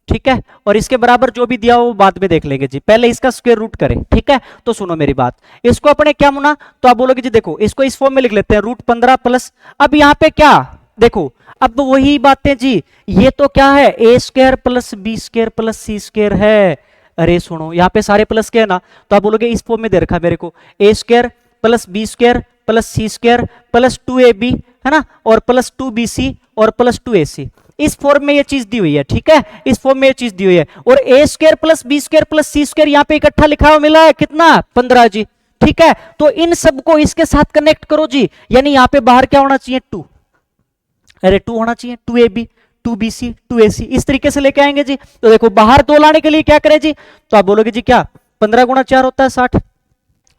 Speaker 1: ठीक है। और इसके बराबर जो भी दिया हो वो बाद में देख लेंगे जी, पहले इसका स्क्वायर रूट करें, ठीक है। तो सुनो मेरी बात, इसको अपने क्या मुना, तो आप बोलोगे जी देखो इसको इस फॉर्म में लिख लेते हैं, रूट 15 प्लस, अब यहाँ पे क्या देखो, अब वही बातें जी, ये तो क्या है a square plus B square plus C square है। अरे सुनो, यहाँ पे सारे प्लस के है ना, तो आप बोलोगे इस फॉर्म में दे रखा है मेरे को, a square plus B square plus C square plus 2ab, है ना, और प्लस 2bc और प्लस 2ac, इस फॉर्म में ये चीज दी हुई है, ठीक है, इस फॉर्म में ये चीज दी हुई है। और a square plus B square plus C square यहाँ पे इकट्ठा लिखा हुआ मिला है कितना 15 जी, ठीक है। तो इन सबको इसके साथ कनेक्ट करो जी, यानी यहाँ पे बाहर क्या होना चाहिए 2, अरे 2 होना चाहिए, 2ab 2bc 2ac, इस तरीके से लेके आएंगे जी। तो देखो बाहर 2 लाने के लिए क्या करें जी, तो आप बोलोगे जी क्या 15 गुणा 4 होता है 60,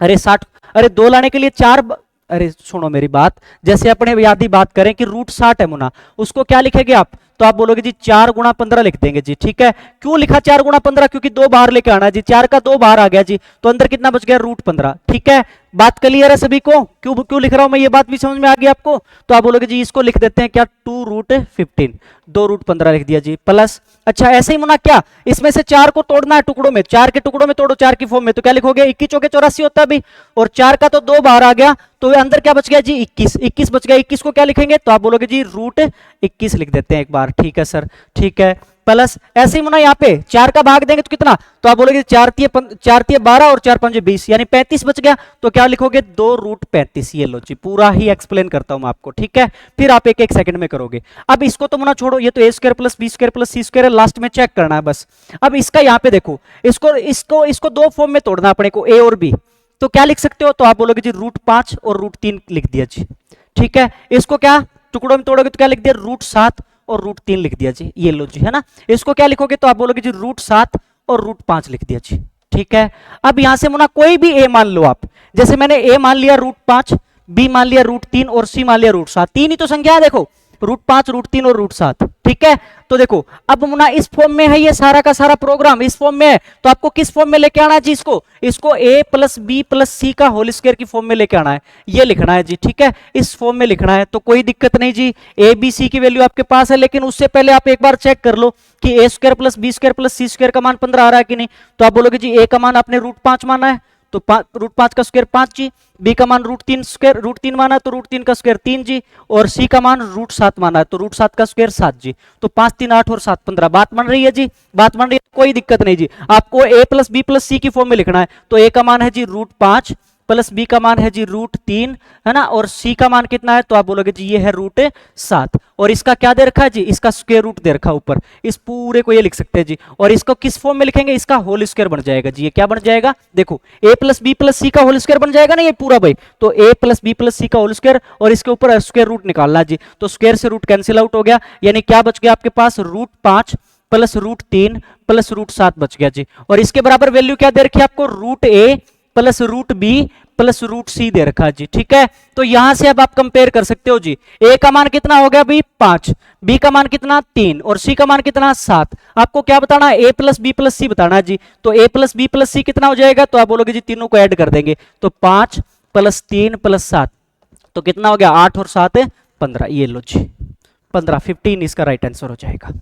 Speaker 1: अरे 60, अरे 2 लाने के लिए 4, अरे सुनो मेरी बात, जैसे अपने याद ही बात करें कि रूट 60 है मुना, उसको क्या लिखेंगे आप तो आप बोलोगे जी 4 गुणा 15 लिख देंगे जी। ठीक है, क्यों लिखा 4 गुणा 15? क्योंकि 2 बाहर लेके आना है जी, 4 का 2 बाहर आ गया जी, तो अंदर कितना बच गया? रूट 15। ठीक है, बात क्लियर है सभी को? क्यों क्यों लिख रहा हूं मैं, ये बात भी समझ में आ गई आपको? तो आप बोलोगे जी इसको लिख देते हैं क्या, 2 रूट 15, 2 रूट 15 लिख दिया जी, प्लस। अच्छा ऐसे ही मुना क्या, इसमें से 4 को तोड़ना है टुकड़ों में, 4 के टुकड़ों में तोड़ो 4 की फॉर्म में, तो क्या लिखोगे? 21 चौके 84 होता है भाई, और 4 का तो 2 बाहर आ गया, तो अंदर क्या बच गया जी? 21 बच गया। 21 को क्या लिखेंगे? तो आप बोलोगे जी रूट 21 लिख देते हैं एक बार। ठीक है सर, ठीक है, प्लस। ऐसे ही मुना यहाँ पे 4 का भाग देंगे तो कितना? तो आप बोलोगे 4 तिये 12 और 4 पंजे 20, यानी 35 बच गया, तो क्या लिखोगे? 2 रूट 35। ये लो जी, पूरा ही एक्सप्लेन करता हूं मैं आपको। ठीक है, फिर आप एक एक सेकंड में करोगे। अब इसको तो मुना छोड़ो, ये तो A square plus B square plus C square है, लास्ट में चेक करना है बस। अब इसका यहाँ पे देखो, इसको 2 फॉर्म में तोड़ना अपने को, ए और बी, तो क्या लिख सकते हो? तो आप बोलोगे जी रूट 5 और रूट 3 लिख दिया जी। ठीक है, इसको क्या टुकड़ों में तोड़ोगे तो क्या लिख दिया? रूट 7 और रूट 3 लिख दिया जी। ये लो जी, है ना। इसको क्या लिखोगे? तो आप बोलोगे जी रूट 7 और रूट 5 लिख दिया जी। ठीक है, अब यहां से मुना कोई भी ए मान लो आप, जैसे मैंने ए मान लिया रूट 5, बी मान लिया रूट 3 और सी मान लिया रूट 7, तीन ही तो संख्या है देखो, रूट 5 रूट 3 और रूट 7। ठीक है, तो देखो अब मुना इस फॉर्म में है, ये सारा का सारा प्रोग्राम इस फॉर्म में है, तो आपको किस फॉर्म में लेके आना है जी? इसको a plus B plus C का होल स्क्वायर की फॉर्म में लेके आना है, ये लिखना है जी। ठीक है, इस फॉर्म में लिखना है, तो कोई दिक्कत नहीं जी। ए बी सी की वैल्यू आपके पास है, लेकिन उससे पहले आप एक बार चेक कर लो कि A square plus B square plus C square का मान 15 आ रहा है कि नहीं। तो आप बोलोगे जी ए का मान आपने रूट 5 माना है, तो रूट 5 का स्क्वायर 5 जी, बी का मान रूट 3 स्क्वायर रूट 3 माना तो रूट 3 का स्क्वायर 3 जी, और सी का मान रूट 7 माना है तो रूट 7 का स्क्वायर 7 जी। तो 5 3 8 और 7 15। बात बन रही है जी? बात बन रही है, कोई दिक्कत नहीं जी। आपको ए प्लस बी प्लस सी की फॉर्म में लिखना है, तो ए का मान है जी रूट 5 प्लस बी का मान है जी रूट 3, है ना, और सी का मान कितना है? तो आप बोलोगे जी ये है रूट 7, और इसका क्या दे रखा है जी? इसका स्क्वायर रूट दे रखा है ऊपर, इस पूरे को ये लिख सकते हैं जी। और इसको किस फॉर्म में लिखेंगे? इसका होल स्क्वायर बन जाएगा जी। ये क्या बन जाएगा? देखो ए प्लस बी प्लस सी का होल स्क्वायर बन जाएगा ना ये पूरा भाई, तो ए प्लस बी प्लस सी का होल स्क्वायर, और इसके ऊपर स्क्वायर रूट निकालना जी, तो स्क्वायर से रूट कैंसिल आउट हो गया, यानी क्या बच गया आपके पास? Root 5 plus root 3 plus root 7 बच गया जी। और इसके बराबर वैल्यू क्या दे रखी है आपको? रूट ए plus root B plus root C दे रखा जी। ठीक है, तो यहां से अब आप कंपेयर कर सकते हो जी। ए का मान कितना हो गया भाई? 5, बी का मान कितना? 3, और सी का मान कितना? 7। आपको क्या बताना है? ए प्लस बी प्लस सी बताना है जी। तो ए प्लस बी प्लस सी कितना हो जाएगा? तो आप बोलोगे जी तीनों को ऐड कर देंगे, तो 5 प्लस 3 प्लस 7, तो कितना हो गया? 8 और 7 15। ये लो जी 15, 15 इसका राइट आंसर हो जाएगा।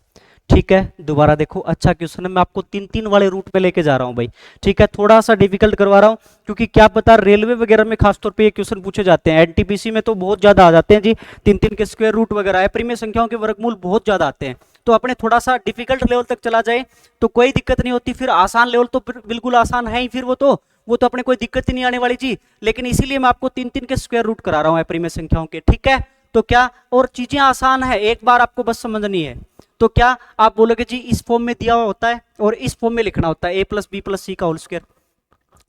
Speaker 1: ठीक है, दोबारा देखो, अच्छा क्वेश्चन है, मैं आपको 3 वाले रूट पे लेके जा रहा हूं भाई। ठीक है, थोड़ा सा डिफिकल्ट करवा रहा हूं, क्योंकि क्या पता रेलवे वगैरह में खासतौर पे ये क्वेश्चन पूछे जाते हैं, एनटीपीसी में तो बहुत ज्यादा आ जाते हैं जी, 3 के स्क्वायर रूट वगैरह है, परिमेय संख्याओं के वर्गमूल बहुत ज्यादा आते हैं, तो अपने थोड़ा सा डिफिकल्ट लेवल तक चला जाए तो कोई दिक्कत नहीं होती, फिर आसान लेवल तो बिल्कुल आसान है ही, फिर वो तो अपने कोई दिक्कत ही नहीं आने वाली जी। लेकिन इसीलिए मैं आपको 3 के स्क्वायर रूट करा रहा हूँ परिमेय संख्याओं के। ठीक है, तो क्या और चीजें आसान है, एक बार आपको बस समझनी है। तो क्या आप बोलोगे जी इस फॉर्म में दिया हुआ होता है और इस फॉर्म में लिखना होता है, ए प्लस बी प्लस सी का होल स्क्वायर।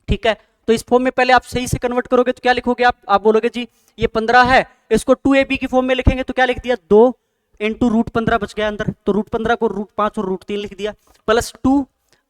Speaker 1: ठीक है, तो इस फॉर्म में पहले आप सही से कन्वर्ट करोगे तो क्या लिखोगे आप बोलोगे जी ये 15 है, इसको 2ab की फॉर्म में लिखेंगे तो क्या लिख दिया? 2 इंटू रूट 15 बच गया अंदर, तो रूट 15 को रूट 5 और रूट 3 लिख दिया, प्लस 2,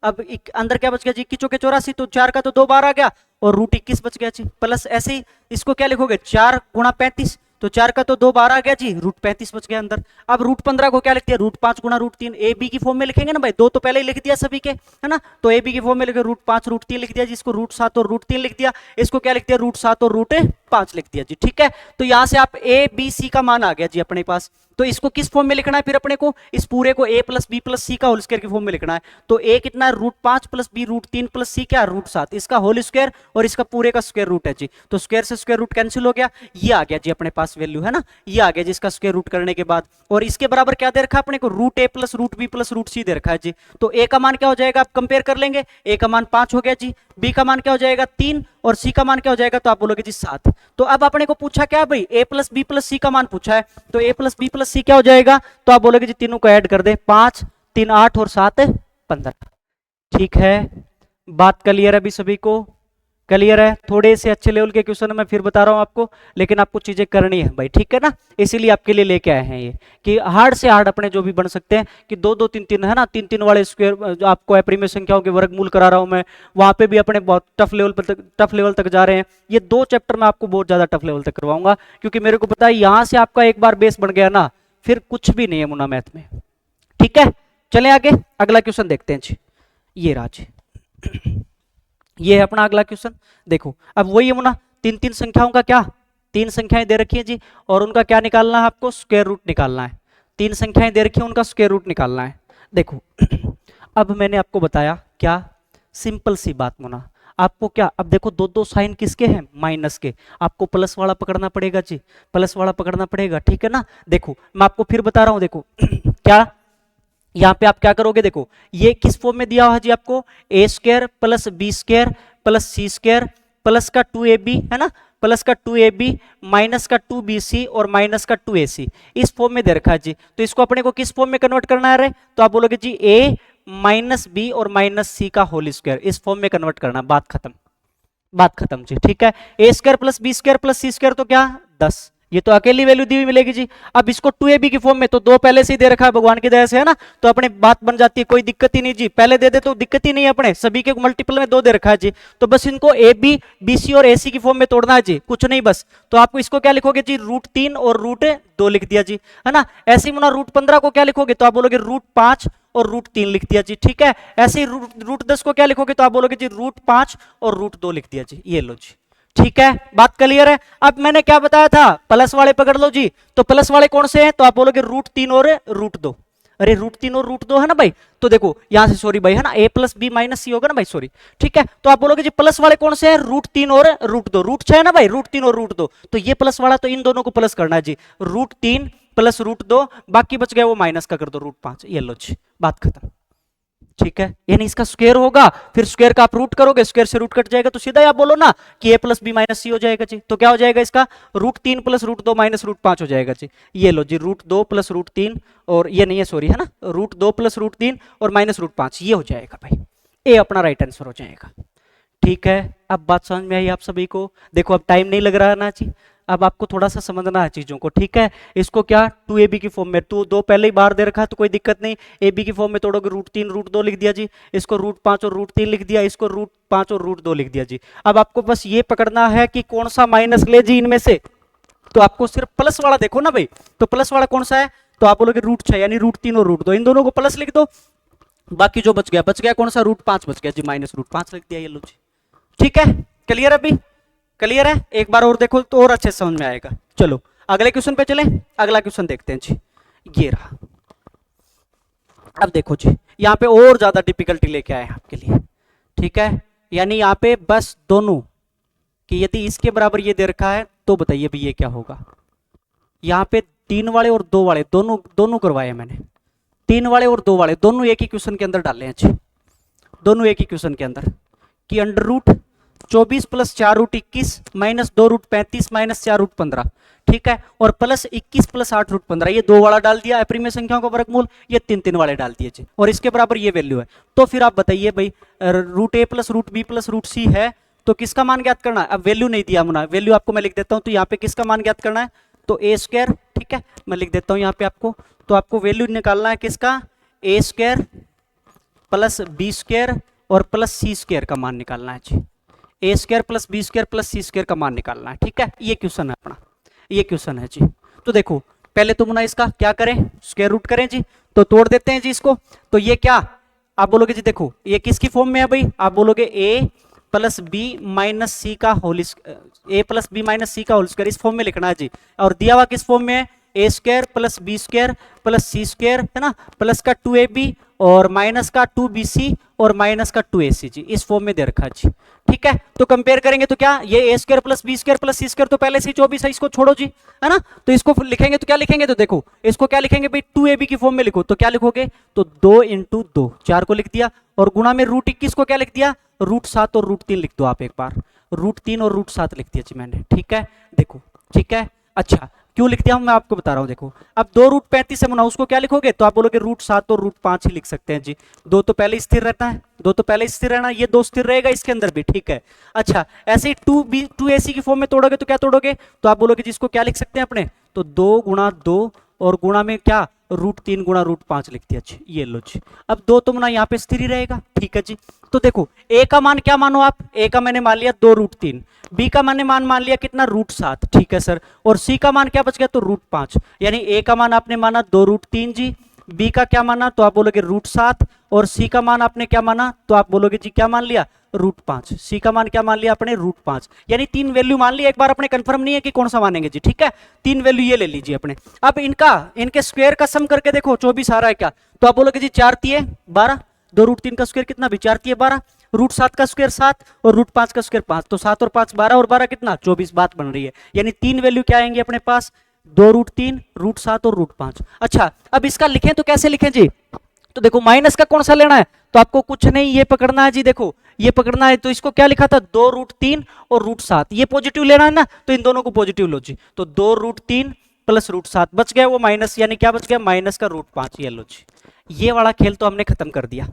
Speaker 1: अब अंदर क्या बच गया जी? 21 चौके 84, तो 4 का तो 2 बार आ गया, और रूट 21 बच गया जी, प्लस ऐसे ही इसको क्या लिखोगे? 4 गुणा 35, तो 4 का तो 2 बार आ गया जी, रूट 35 बच गया अंदर। अब रूट 15 को क्या लिख दिया? रूट 5 गुणा रूट 3, ए बी की फॉर्म में लिखेंगे ना भाई, 2 तो पहले ही लिख दिया सभी के, है ना, तो ए बी की फॉर्म में लिखे रूट 5 रूट 3 लिख दिया, जिसको रूट 7 और रूट 3 लिख दिया, इसको क्या लिख दिया? रूट 7 और रूट 5 लिख दिया जी। ठीक है, तो यहां से आप ए बी सी का मान आ गया जी अपने पास। तो इसको किस फॉर्म में लिखना है फिर अपने को? इस पूरे को ए प्लस बी प्लस सी का होल स्क्वायर की फॉर्म में लिखना है। तो ए कितना है? Root 5 plus B root 3 plus C क्या? रूट 7, इसका होल स्क्वायर और इसका पूरे का स्क्वायर रूट है जी, तो स्क्वायर से स्क्वायर रूट कैंसिल हो गया, ये आ गया जी अपने पास वैल्यू, है ना, ये आ गया जिसका स्क्वायर रूट करने के बाद। और इसके बराबर क्या दे रखा है अपने को? रूट ए plus root B plus root C दे रखा है जी। तो ए का मान क्या हो जाएगा? आप कंपेयर कर लेंगे, ए का मान 5 हो गया जी, बी का मान क्या हो जाएगा? 3, और सी का मान क्या हो जाएगा? तो आप बोलोगे जी 7। तो अब अपने को पूछा क्या भाई? ए प्लस बी प्लस सी का मान पूछा है, तो ए प्लस बी प्लस सी क्या हो जाएगा? तो आप बोलोगे जी तीनों को ऐड कर दे, 5 3 8 और 7 15। ठीक है, बात क्लियर है अभी सभी को? क्लियर है? थोड़े से अच्छे लेवल के क्वेश्चन मैं फिर बता रहा हूं आपको, लेकिन आपको चीजें करनी है भाई, ठीक है ना, इसीलिए आपके लिए लेके आए हैं ये, कि हार्ड से हार्ड अपने जो भी बन सकते हैं, कि 2 2 3 3 है ना, 3 वाले स्क्वायर जो आपको परिमेय संख्याओं के वर्गमूल करा रहा हूं मैं, वहां पे भी अपने बहुत टफ लेवल तक जा रहे हैं। ये 2 चैप्टर में आपको बहुत ज्यादा टफ लेवल तक करवाऊंगा, क्योंकि मेरे को पता है यहां से आपका एक बार बेस बन गया ना, फिर कुछ भी नहीं है मुन्ना मैथ में। ठीक है, चलें आगे, अगला क्वेश्चन देखते हैं जी। ये रहा जी, ये है अपना अगला क्वेश्चन। देखो अब वही है ना, तीन तीन संख्याओं का क्या, तीन संख्याएं दे रखी है जी, और उनका क्या निकालना है आपको, स्क्वायर रूट निकालना है। तीन संख्याएं दे रखी है, उनका स्क्वायर रूट निकालना है। देखो अब मैंने आपको बताया क्या, सिंपल सी बात मुना, आपको क्या, अब देखो दो दो साइन किसके हैं, माइनस के, आपको प्लस वाला पकड़ना पड़ेगा जी, प्लस वाला पकड़ना पड़ेगा, ठीक है ना। देखो मैं आपको फिर बता रहा हूं, देखो क्या, यहां पे आप क्या करोगे, देखो ये किस फॉर्म में दिया हुआ है जी आपको, ए square plus B square plus सी स्क्वायर प्लस का 2ab है ना, प्लस का 2ab माइनस का 2bc और माइनस का 2ac, इस फॉर्म में दे रखा है जी। तो इसको अपने को किस फॉर्म में कन्वर्ट करना है रे, तो आप बोलोगे जी a माइनस बी और माइनस सी का होल स्क्वायर, इस फॉर्म में कन्वर्ट करना, बात खत्म, बात खत्म जी, ठीक है। ए square plus B square plus सी स्क्वायर तो क्या 10, ये तो अकेली वैल्यू दी हुई मिलेगी जी। अब इसको 2ab की फॉर्म में, तो दो पहले से ही दे रखा है भगवान की दया से, है ना, तो अपने बात बन जाती है, कोई दिक्कत ही नहीं जी, पहले दे दे तो दिक्कत ही नहीं है, अपने सभी के मल्टीपल में दो दे रखा है जी। तो बस इनको ए बी बी सी और ए सी की फॉर्म में तोड़ना है जी, कुछ नहीं बस। तो आपको इसको क्या लिखोगे जी, √3 और √2 लिख दिया जी, है ना। ऐसे ही मुना √15 को क्या लिखोगे, तो आप बोलोगे √5 और √3 लिख दिया जी, ठीक है। ऐसे ही √10 को क्या लिखोगे, तो आप बोलोगे जी √5 और √2 लिख दिया जी, ये लो जी, ठीक है, बात क्लियर है। अब मैंने क्या बताया था, प्लस वाले पकड़ लो जी, तो प्लस वाले कौन से हैं, तो आप बोलोगे √3 और √2, अरे √3 और √2 है ना भाई, तो देखो यहां से सॉरी भाई, है ना, a प्लस बी माइनस सी होगा ना भाई, सॉरी, ठीक है। तो आप बोलोगे जी प्लस वाले कौन से हैं, √3 और √2, √6 है ना भाई, √3 और √2, तो ये प्लस वाला, तो इन दोनों को प्लस करना है जी, √3 प्लस √2, बाकी बच गया वो माइनस का कर दो √5, ये लो जी, बात खत्म, ठीक है। यानी इसका स्क्वायर होगा, फिर स्क्वायर का आप रूट करोगे, स्क्वायर से रूट कट जाएगा, तो सीधा ही आप बोलो ना कि a प्लस बी माइनस सी हो जाएगा जी। तो क्या हो जाएगा इसका, √3 प्लस √2 माइनस √5 हो जाएगा जी, ये लो जी, √2 प्लस √3 और ये नहीं है सॉरी, है ना, √2 प्लस √3 और माइनस √5, ये हो जाएगा भाई, ए अपना राइट आंसर हो जाएगा, ठीक है। अब बात समझ में आई आप सभी को, देखो अब टाइम नहीं लग रहा है ना जी, अब आपको थोड़ा सा समझना है चीजों को, ठीक है। इसको क्या 2ab की फॉर्म में, तो दो पहले ही बार दे रखा है तो कोई दिक्कत नहीं, ab की फॉर्म में तोड़ोगे √3 √2 लिख दिया जी, इसको √5 और √3 लिख दिया, इसको √5 और √2 लिख दिया जी। अब आपको बस ये पकड़ना है कि कौन सा माइनस ले जी इनमें से, तो आपको सिर्फ प्लस वाला देखो ना भाई, तो प्लस वाला कौन सा है, तो आप बोलोगे √6 यानी √3 और √2, इन दोनों को प्लस लिख दो, बाकी जो बच गया कौन सा, √5 बच गया जी, माइनस √5 लिख दिया, ये लो जी, ठीक है। क्लियर अभी, क्लियर है, एक बार और देखो तो और अच्छे से समझ में आएगा। चलो अगले क्वेश्चन पे चलें, अगला क्वेश्चन देखते हैं जी, ये रहा। अब देखो जी, यहाँ पे और ज्यादा डिफिकल्टी लेके आए आपके लिए, ठीक है। यानी यहाँ पे बस दोनों, कि यदि इसके बराबर ये दे रखा है तो बताइए भाई ये क्या होगा। यहाँ पे 3 वाले और 2 वाले दोनों करवाए मैंने, 3 वाले और 2 वाले दोनों एक ही क्वेश्चन के अंदर डाले हैं जी, दोनों एक ही क्वेश्चन के अंदर, कि √24 प्लस 4√21 माइनस 2√35 माइनस 4√15, ठीक है, और प्लस 21 प्लस 8√15, ये 2 वाला डाल दिया, अप्रिमेय संख्याओं का वर्गमूल, ये 3 वाले डाल दिए जी, और इसके बराबर ये वैल्यू है। तो फिर आप बताइए भाई, √a plus √b plus √c है, तो किसका मान ज्ञात करना है। अब वैल्यू नहीं दिया मुना, वैल्यू आपको मैं लिख देता हूं, तो यहाँ पे किसका मान ज्ञात करना है, तो a स्क्वायर, ठीक है, मैं लिख देता हूं यहाँ पे आपको, तो आपको वैल्यू निकालना है किसका, a square plus B square और प्लस सी स्क्वायर का मान निकालना है जी, A square plus B square plus C square का मान निकालना है, ठीक है। ये क्वेश्चन है अपना, ये क्वेश्चन है जी। तो देखो पहले तो मुना इसका क्या करें, स्क्वायर रूट करें जी, तो तोड़ देते हैं जी इसको। तो ये क्या, आप बोलोगे जी देखो ये किसकी फॉर्म में है भाई, आप बोलोगे ए प्लस बी माइनस सी का होल, ए प्लस बी माइनस सी का होल स्क्वायर, इस फॉर्म में लिखना है जी। और दिया हुआ किस फॉर्म में है, ए square plus B square plus सी स्क्वायर, है ना, प्लस का 2ab और माइनस का 2bc और माइनस का 2ac जी, इस फॉर्म में दे रखा जी, ठीक है। तो कंपेयर करेंगे तो क्या, ये A square plus B square plus C square तो पहले से 24 है, इसको छोड़ो जी, है ना। तो इसको लिखेंगे तो क्या लिखेंगे, तो देखो इसको क्या लिखेंगे भाई, 2ab की फॉर्म में लिखो, तो क्या लिखोगे, तो 2 × 2 4 को लिख दिया, और गुणा में √21 को क्या लिख दिया, √7 और √3 लिख दो आप एक बार, √3 और √7 लिख दिया जी मैंने, ठीक है। देखो ठीक है, अच्छा क्यों लिख दिया हूं मैं आपको बता रहा हूं। देखो अब 2√35 है मुना, उसको क्या लिखोगे, तो आप बोलोगे √7 और √5 ही लिख सकते हैं जी, 2 तो पहले स्थिर रहता है, 2 तो पहले स्थिर रहना, ये 2 स्थिर रहेगा इसके अंदर भी, ठीक है। अच्छा ऐसे ही 2ac की फॉर्म में तोड़ोगे तो क्या तोड़ोगे, तो आप बोलोगे जिसको क्या लिख सकते हैं अपने, तो 2 × 2 और गुणा में क्या, √3 × √5 लिख दिया जी, ये लो जी। अब 2 तो मुना यहाँ पे स्थिर ही रहेगा, ठीक है जी। तो देखो a का मान क्या मानो आप, a का मैंने मान लिया 2√3, b का मैंने मान लिया कितना, √7, ठीक है सर, और c का मान क्या बच गया, तो √5, यानी a का मान आपने माना 2√3 जी, बी का क्या माना, तो आप बोलोगे √7, और सी का मान आपने क्या माना, तो आप बोलोगे जी क्या मान लिया, √5। सी का मान क्या मान लिया आपने, √5, यानी 3 वैल्यू मान लिया। एक बार अपने कंफर्म नहीं है कि कौन सा मानेंगे जी, ठीक है, 3 वैल्यू ये ले लीजिए अपने। अब इनके स्क्वायर का सम करके देखो 24 आ रहा है क्या, तो आप बोलोगे जी 4 तिये 12, 2√3 का स्क्वायर कितना भी 4 तिये 12, √7 का स्क्वायर 7 और √5 का स्क्वायर 5, तो 7 और 5 12 और 12 कितना 24 बात बन रही है। यानी 3 वैल्यू क्या आएंगे अपने पास, 2√3, √7 और √5। अच्छा अब इसका लिखें तो कैसे लिखें जी, तो देखो माइनस का कौन सा लेना है, तो आपको कुछ नहीं ये पकड़ना है जी, देखो ये पकड़ना है, तो इसको क्या लिखा था 2√3 और √7, ये पॉजिटिव लेना है ना, तो इन दोनों को पॉजिटिव लो जी, तो 2√3 प्लस √7 बच गया वो माइनस, यानी क्या बच गया माइनस का √5, ये लो जी। ये वाला खेल तो हमने खत्म कर दिया,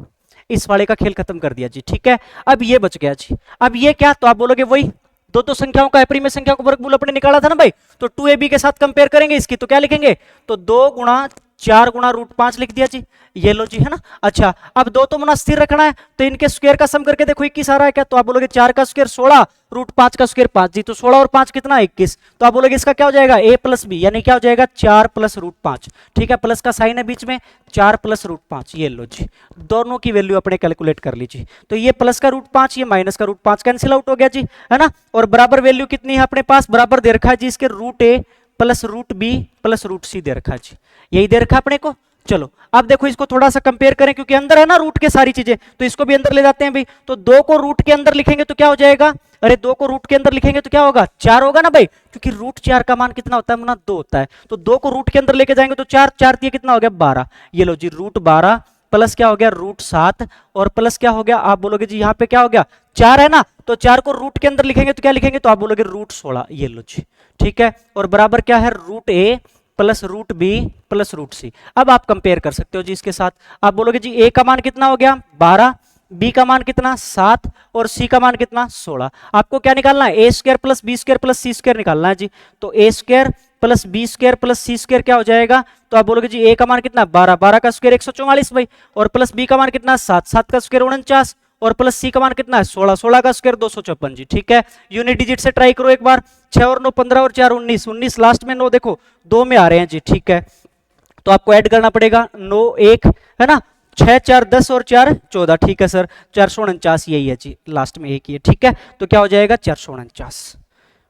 Speaker 1: इस वाले का खेल खत्म कर दिया जी, ठीक है। अब ये बच गया जी, अब ये क्या, तो आप बोलोगे वही दो संख्याओं का अपरिमेय संख्या को वर्गमूल अपने निकाला था ना भाई, तो 2ab के साथ कंपेयर करेंगे इसकी, तो क्या लिखेंगे, तो 2 गुणा 4 गुणा √5 लिख दिया जी, ये लो जी, है ना। अच्छा अब दो तो मुना स्थिर रखना है, तो इनके स्क्वायर का सम करके देखो 21 आ रहा है क्या, तो आप बोलोगे 4 का स्क्वायर 16, √5 का स्क्वायर 5 जी, तो 16 और 5 कितना 21, तो आप बोलोगे इसका क्या हो जाएगा a प्लस बी, यानी क्या हो जाएगा 4 प्लस √5, ठीक है, प्लस का साइन है बीच में, 4 प्लस √5, ये लो जी, दोनों की वैल्यू अपने कैलकुलेट कर लीजिए, तो ये प्लस का √5 ये माइनस का √5 कैंसिल आउट हो गया जी, है ना। और बराबर वैल्यू कितनी है अपने पास, बराबर दे रखा है जी इसके √a plus √b plus √c दे रखा है जी, यही दे रखा अपने को। चलो अब देखो इसको थोड़ा सा कंपेयर करें, क्योंकि अंदर है ना रूट के सारी चीजें, तो इसको भी अंदर ले जाते हैं भाई, तो 2 को रूट के अंदर लिखेंगे तो क्या हो जाएगा, अरे 2 को रूट के अंदर लिखेंगे तो क्या होगा 4 होगा ना भाई, क्योंकि √4 का मान कितना होता है मुना 2 होता है, तो 2 को रूट के अंदर लेके जाएंगे तो 4 4 दिए कितना हो गया 12, ये लो जी √12 प्लस क्या हो गया √7 और प्लस क्या हो गया, आप बोलोगे जी यहाँ पे क्या हो गया 4 है ना, तो 4 को रूट के अंदर लिखेंगे तो क्या लिखेंगे, तो आप बोलोगे √16, ये लो जी, ठीक है, और बराबर क्या है √a plus √b plus √c। अब आप कंपेयर कर सकते हो जी इसके साथ, आप बोलोगे जी a का मान कितना हो गया 12, b का मान कितना 7 और c का मान कितना 16। आपको क्या निकालना है, a² plus b² plus c² निकालना है जी, तो a² plus b² plus c² क्या हो जाएगा, तो आप बोलोगे जी a का मान कितना 12, 12 का स्क्वायर 144 भाई, और प्लस b का मान कितना 7, 7 का स्क्वायर 49 और प्लस सी का मान कितना है 16, 16 का स्क्वायर 254 जी, ठीक है। यूनिट डिजिट से ट्राई करो एक बार, 6 और 9 15 और 4 19, 19 लास्ट में 9 देखो 2 में आ रहे हैं जी, ठीक है, तो आपको ऐड करना पड़ेगा 9 1 है ना, 6 4 10 और 4 14, ठीक है सर 449 यही है जी, लास्ट में एक ही है, ठीक है, तो क्या हो जाएगा 449।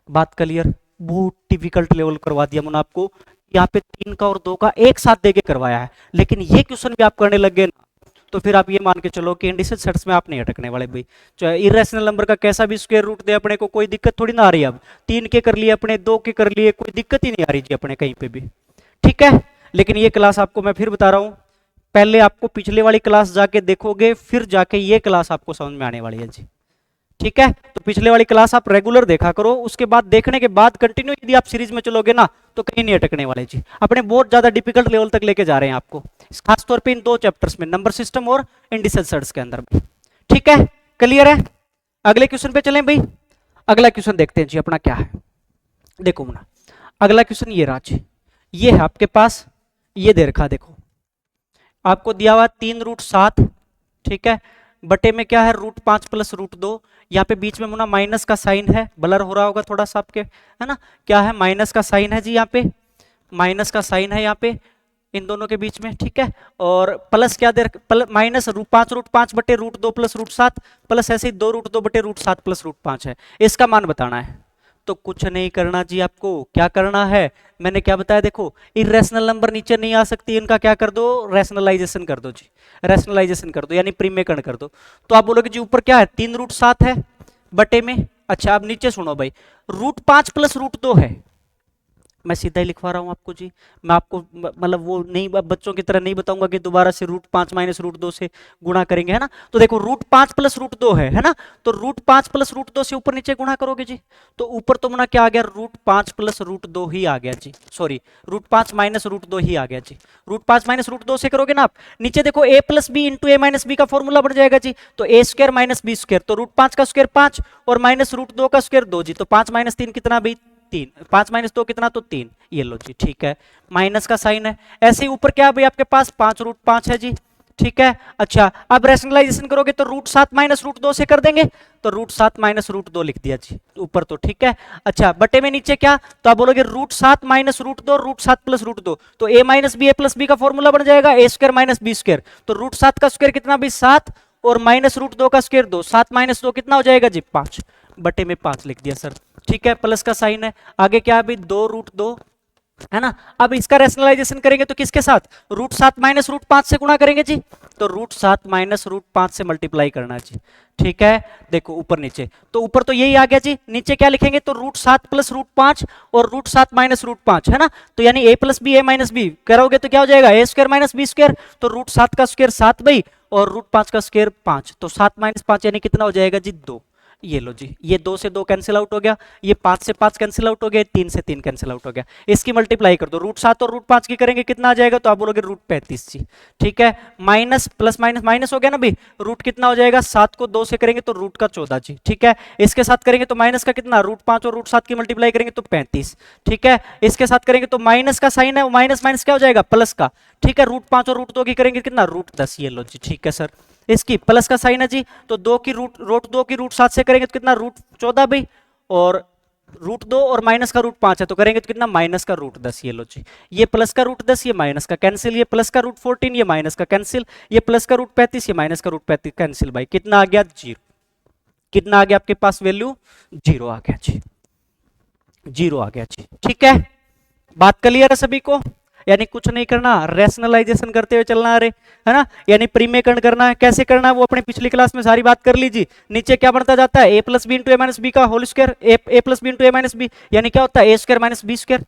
Speaker 1: बात क्लियर, बहुत डिफिकल्ट लेवल करवा दिया मैंने आपको, यहाँ पे 3 का और 2 का एक साथ देके करवाया है, लेकिन ये क्वेश्चन भी आप करने लग गए ना, तो फिर आप ये मान के चलो कि इंडिसेस सेट्स में आप नहीं अटकने वाले भाई, चाहे इरेशनल नंबर का कैसा भी स्क्वायर रूट दे अपने को कोई दिक्कत थोड़ी ना आ रही है। अब 3 के कर लिए अपने, 2 के कर लिए, कोई दिक्कत ही नहीं आ रही जी अपने कहीं पे भी, ठीक है। लेकिन ये क्लास आपको मैं फिर बता रहा हूँ, पहले आपको पिछले वाली क्लास जाके देखोगे फिर जाके ये क्लास आपको समझ में आने वाली है जी, ठीक है। तो पिछले वाली क्लास आप रेगुलर देखा करो, उसके बाद देखने के बाद कंटिन्यू यदि आप सीरीज में चलोगे ना तो कहीं नहीं अटकने वाले जी, अपने बहुत ज्यादा डिफिकल्ट लेवल तक लेके जा रहे हैं आपको, खास तौर पे इन 2 चैप्टर्स में, नंबर सिस्टम और इंडिसेस सर्च के अंदर में, ठीक है, क्लियर है। अगले क्वेश्चन पे चलें भाई, अगला क्वेश्चन देखते हैं जी अपना क्या है, देखो मुना अगला क्वेश्चन ये रहा जी, ये है आपके पास, ये दे रखा देखो, आपको दिया हुआ 3√7, ठीक है, बटे में क्या है √5 प्लस √2, यहाँ पे बीच में मुना माइनस का साइन है, ब्लर हो रहा होगा थोड़ा सा आपके, है ना, क्या है माइनस का साइन है जी, यहाँ पे माइनस का साइन है यहाँ पे इन दोनों के बीच में, ठीक है, और प्लस क्या दे माइनस √5 बटे √2 प्लस √7 प्लस ऐसे ही 2√2 बटे √7 प्लस √5 है, इसका मान बताना है। तो कुछ नहीं करना जी, आपको क्या करना है, मैंने क्या बताया देखो, इरेशनल नंबर नीचे नहीं आ सकती, इनका क्या कर दो रैशनलाइजेशन कर दो जी, रैशनलाइजेशन कर दो यानी प्रीमेयकरण कर दो। तो आप बोलोगे जी ऊपर क्या है 3√7 है बटे में, अच्छा अब नीचे सुनो भाई √5 प्लस √2 है, मैं सीधा ही लिखवा रहा हूं आपको जी, मैं आपको मतलब वो नहीं बच्चों की तरह नहीं बताऊंगा कि दोबारा से √5 माइनस √2 से गुणा करेंगे, है ना। तो देखो √5 प्लस √2 है ना, तो √5 प्लस √2 से ऊपर नीचे गुणा करोगे जी, तो ऊपर तो मुना क्या आ गया √5 प्लस √2 ही आ गया जी, सॉरी √5 माइनस √2 ही आ गया जी, √5 माइनस √2 से करोगे ना आप, नीचे देखो a plus b into a minus b का फॉर्मूला बन जाएगा जी, तो a² माइनस b², तो √5 का स्क्वायर 5 और माइनस √2 का स्क्वायर 2 जी, तो 5 माइनस 3 कितना भी 3, 5 माइनस 2 कितना तो 3, ये लो जी, ठीक है, माइनस का साइन है। ऐसे ही ऊपर क्या है भाई आपके पास 5√5 है जी, ठीक है। अच्छा, अब रैशनलाइजेशन करोगे तो √7 माइनस √2 से कर देंगे, तो √7 माइनस √2 लिख दिया जी ऊपर तो, ठीक है। अच्छा, बटे में नीचे क्या, तो आप बोलोगे √7 माइनस √2, √7 प्लस √2, तो a minus b a plus b का फॉर्मूला बन जाएगा a square minus b square. तो √7 का स्क्वायर कितना भी 7 और माइनस √2 का स्क्वायर 2, 7 माइनस 2 कितना हो जाएगा जी 5, बटे में 5 लिख दिया सर, ठीक है। प्लस का साइन है, आगे क्या है अभी 2√2 है ना। अब इसका रैशनलाइजेशन करेंगे तो किसके साथ, √7 माइनस √5 से गुणा करेंगे जी, तो √7 माइनस √5 से मल्टीप्लाई करना जी, ठीक है। देखो ऊपर नीचे, तो ऊपर तो यही आ गया जी, नीचे क्या लिखेंगे, तो √7 प्लस √5 और √7 माइनस √5 है ना, तो यानी a plus B a minus b करोगे तो क्या हो जाएगा a square minus b square, तो √7 का स्क्वायर 7 भाई और √5 का स्क्वायर 5, तो 7 माइनस 5 यानी कितना हो जाएगा जी 2। ये लो जी, ये 2 से 2 कैंसिल आउट हो गया, ये 5 से 5 कैंसिल आउट हो गया, 3 से 3 कैंसिल आउट हो गया। इसकी मल्टीप्लाई कर दो, √7 और √5 की करेंगे कितना आ जाएगा, तो आप बोलोगे √35 जी, ठीक है। माइनस प्लस माइनस माइनस हो गया ना भाई, रूट कितना हो जाएगा, 7 को 2 से करेंगे तो रूट का 14 जी, ठीक है। इसके साथ करेंगे तो माइनस का कितना, √5 और √7 की मल्टीप्लाई करेंगे तो 35, ठीक है। इसके साथ करेंगे तो माइनस का साइन है, माइनस माइनस क्या हो जाएगा प्लस का, ठीक है। √5 और √2 की करेंगे कितना, √10, ये लो जी, ठीक है सर। इसकी प्लस का साइन है जी, तो 2 की √2 की √7 से करेंगे तो कितना, √14 भाई, और √2 और माइनस का √5 है तो करेंगे तो कितना, माइनस का √10, ये लो जी। ये प्लस का √10, ये माइनस का कैंसिल, ये प्लस का √14, ये माइनस का कैंसिल, ये प्लस का √35, ये माइनस का √35 कैंसिल भाई, कितना आ गया 0। कितना आ गया आपके पास वैल्यू, 0 आ गया जी, 0 आ गया जी, ठीक है। बात क्लियर है सभी को, यानी कुछ नहीं करना, रैशनलाइजेशन करते हुए चलना, अरे है ना, यानी प्रीमेकरण करना है। कैसे करना है वो अपने पिछली क्लास में सारी बात कर लीजिए। नीचे क्या बनता जाता है, a plus b into a minus b का whole square, a plus b into a minus b, यानी क्या होता है ए स्क्वायर माइनस बी स्क्वायर,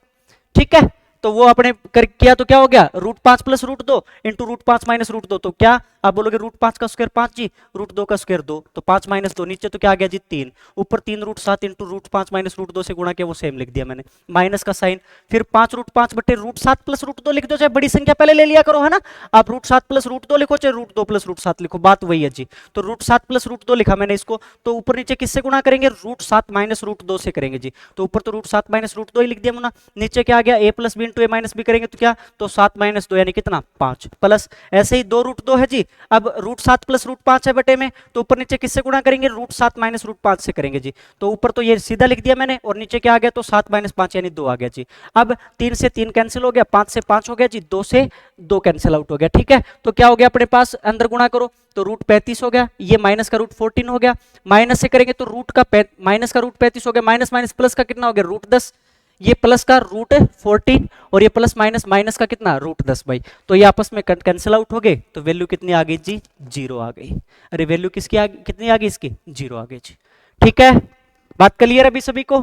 Speaker 1: ठीक है। तो वो आपने किया तो क्या हो गया, √5 प्लस √2 इंटू √5 माइनस √2, तो क्या आप बोलोगे √5 का स्क्वायर 5 जी, √2 का स्क्वायर 2, तो 5 माइनस 2, नीचे तो क्या आ गया जी 3, ऊपर 3 √7 इंटू √5 माइनस √2 से गुणा किया, वो सेम लिख दिया मैंने, माइनस का साइन, फिर 5 √5 बटे √7 प्लस √2 लिख दो, चाहे बड़ी संख्या पहले ले लिया करो है ना, आप √7 प्लस √2 लिखो चाहे √2 प्लस √7 लिखो, बात वही है जी। तो √7 प्लस √2 लिखा मैंने इसको, तो ऊपर नीचे किससे गुणा करेंगे, √7 माइनस √2 से करेंगे जी, तो ऊपर तो √7 माइनस √2 ही लिख दिया मुना, नीचे क्या आ गया a plus b into a minus b करेंगे तो क्या, तो 7 माइनस 2 यानी कितना 5, प्लस ऐसे ही 2 √2 है जी, अब √7 प्लस √5 है बटे में, तो ऊपर नीचे किससे गुणा करेंगे, √7 माइनस √5 से करेंगे जी, तो ऊपर तो ये सीधा लिख दिया मैंने, और नीचे क्या आ गया, तो 7 माइनस 5 यानी 2 आ गया जी। अब 3 से 3 कैंसिल हो गया, 5 से 5 हो गया जी, 2 से 2 कैंसिल आउट हो गया, ठीक है। तो क्या हो गया अपने पास, अंदर गुणा करो तो √35 हो गया, ये माइनस का √14 हो गया, माइनस से करेंगे तो माइनस का √35 हो गया, माइनस माइनस प्लस का कितना हो गया, √10, ये प्लस का √14 और ये प्लस माइनस माइनस का कितना, √10 भाई, तो ये आपस में कैंसिल आउट हो गए, तो वैल्यू कितनी आ गई जी, 0 आ गई। अरे वैल्यू किसकी आ गई, कितनी आ गई इसकी, 0 आ गई जी, ठीक है। बात क्लियर है अभी सभी को,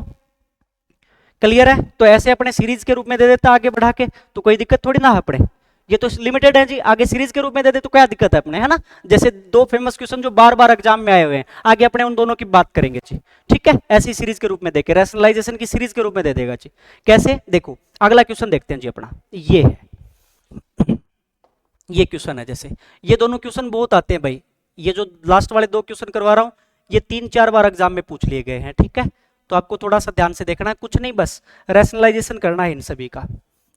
Speaker 1: क्लियर है। तो ऐसे अपने सीरीज के रूप में दे देता आगे बढ़ा के, तो कोई दिक्कत थोड़ी ना है अपने, ये तो लिमिटेड है जी, आगे सीरीज के रूप में दे दे तो क्या दिक्कत है अपने, है ना। जैसे 2 फेमस क्वेश्चन जो बार बार एग्जाम में आए हुए हैं, आगे अपने उन दोनों की बात करेंगे जी, ठीक है। ऐसी सीरीज के रूप में देखे, रैशनलाइजेशन की सीरीज के रूप में दे देगा जी। कैसे, देखो अगला क्वेश्चन देखते हैं जी अपना, ये है, ये क्वेश्चन है, जैसे ये दोनों क्वेश्चन बहुत आते हैं भाई, ये जो लास्ट वाले 2 क्वेश्चन करवा रहा हूं, ये 3-4 बार एग्जाम में पूछ लिए गए हैं, ठीक है। तो आपको थोड़ा सा ध्यान से देखना है, कुछ नहीं बस रैशनलाइजेशन करना है इन सभी का।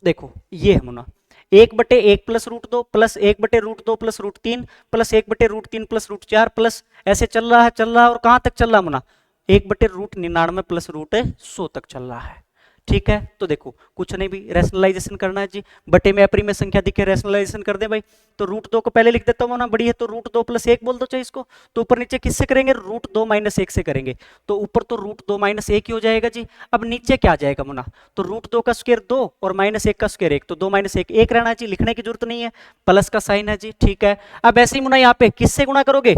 Speaker 1: देखो ये है मुना, 1/1 plus √2 plus 1/√2 plus √3 plus 1/√3 plus √4 plus ऐसे चल रहा है और कहां तक चल रहा है मुना, 1/√99 प्लस √100 तक चल रहा है, ठीक है। तो देखो कुछ नहीं भी, रैशनलाइजेशन करना है जी, बटे में अपरी में संख्या दिखे रैशनलाइजेशन कर दे भाई, तो √2 को पहले लिख देता हूं ना, बड़ी है तो √2 प्लस 1 बोल दो चाहे इसको, तो ऊपर नीचे किससे करेंगे, √2 माइनस 1 से करेंगे, तो ऊपर तो √2 माइनस 1 ही हो जाएगा जी। अब नीचे क्या आ जाएगा मुना, तो √2 का स्क्वायर 2 और माइनस 1 का स्क्वायर 1, तो 2 माइनस 1 1 रहना जी, लिखने की जरूरत नहीं है, प्लस का साइन है जी, ठीक है। अब ऐसे ही मुना यहाँ पे किससे गुणा करोगे,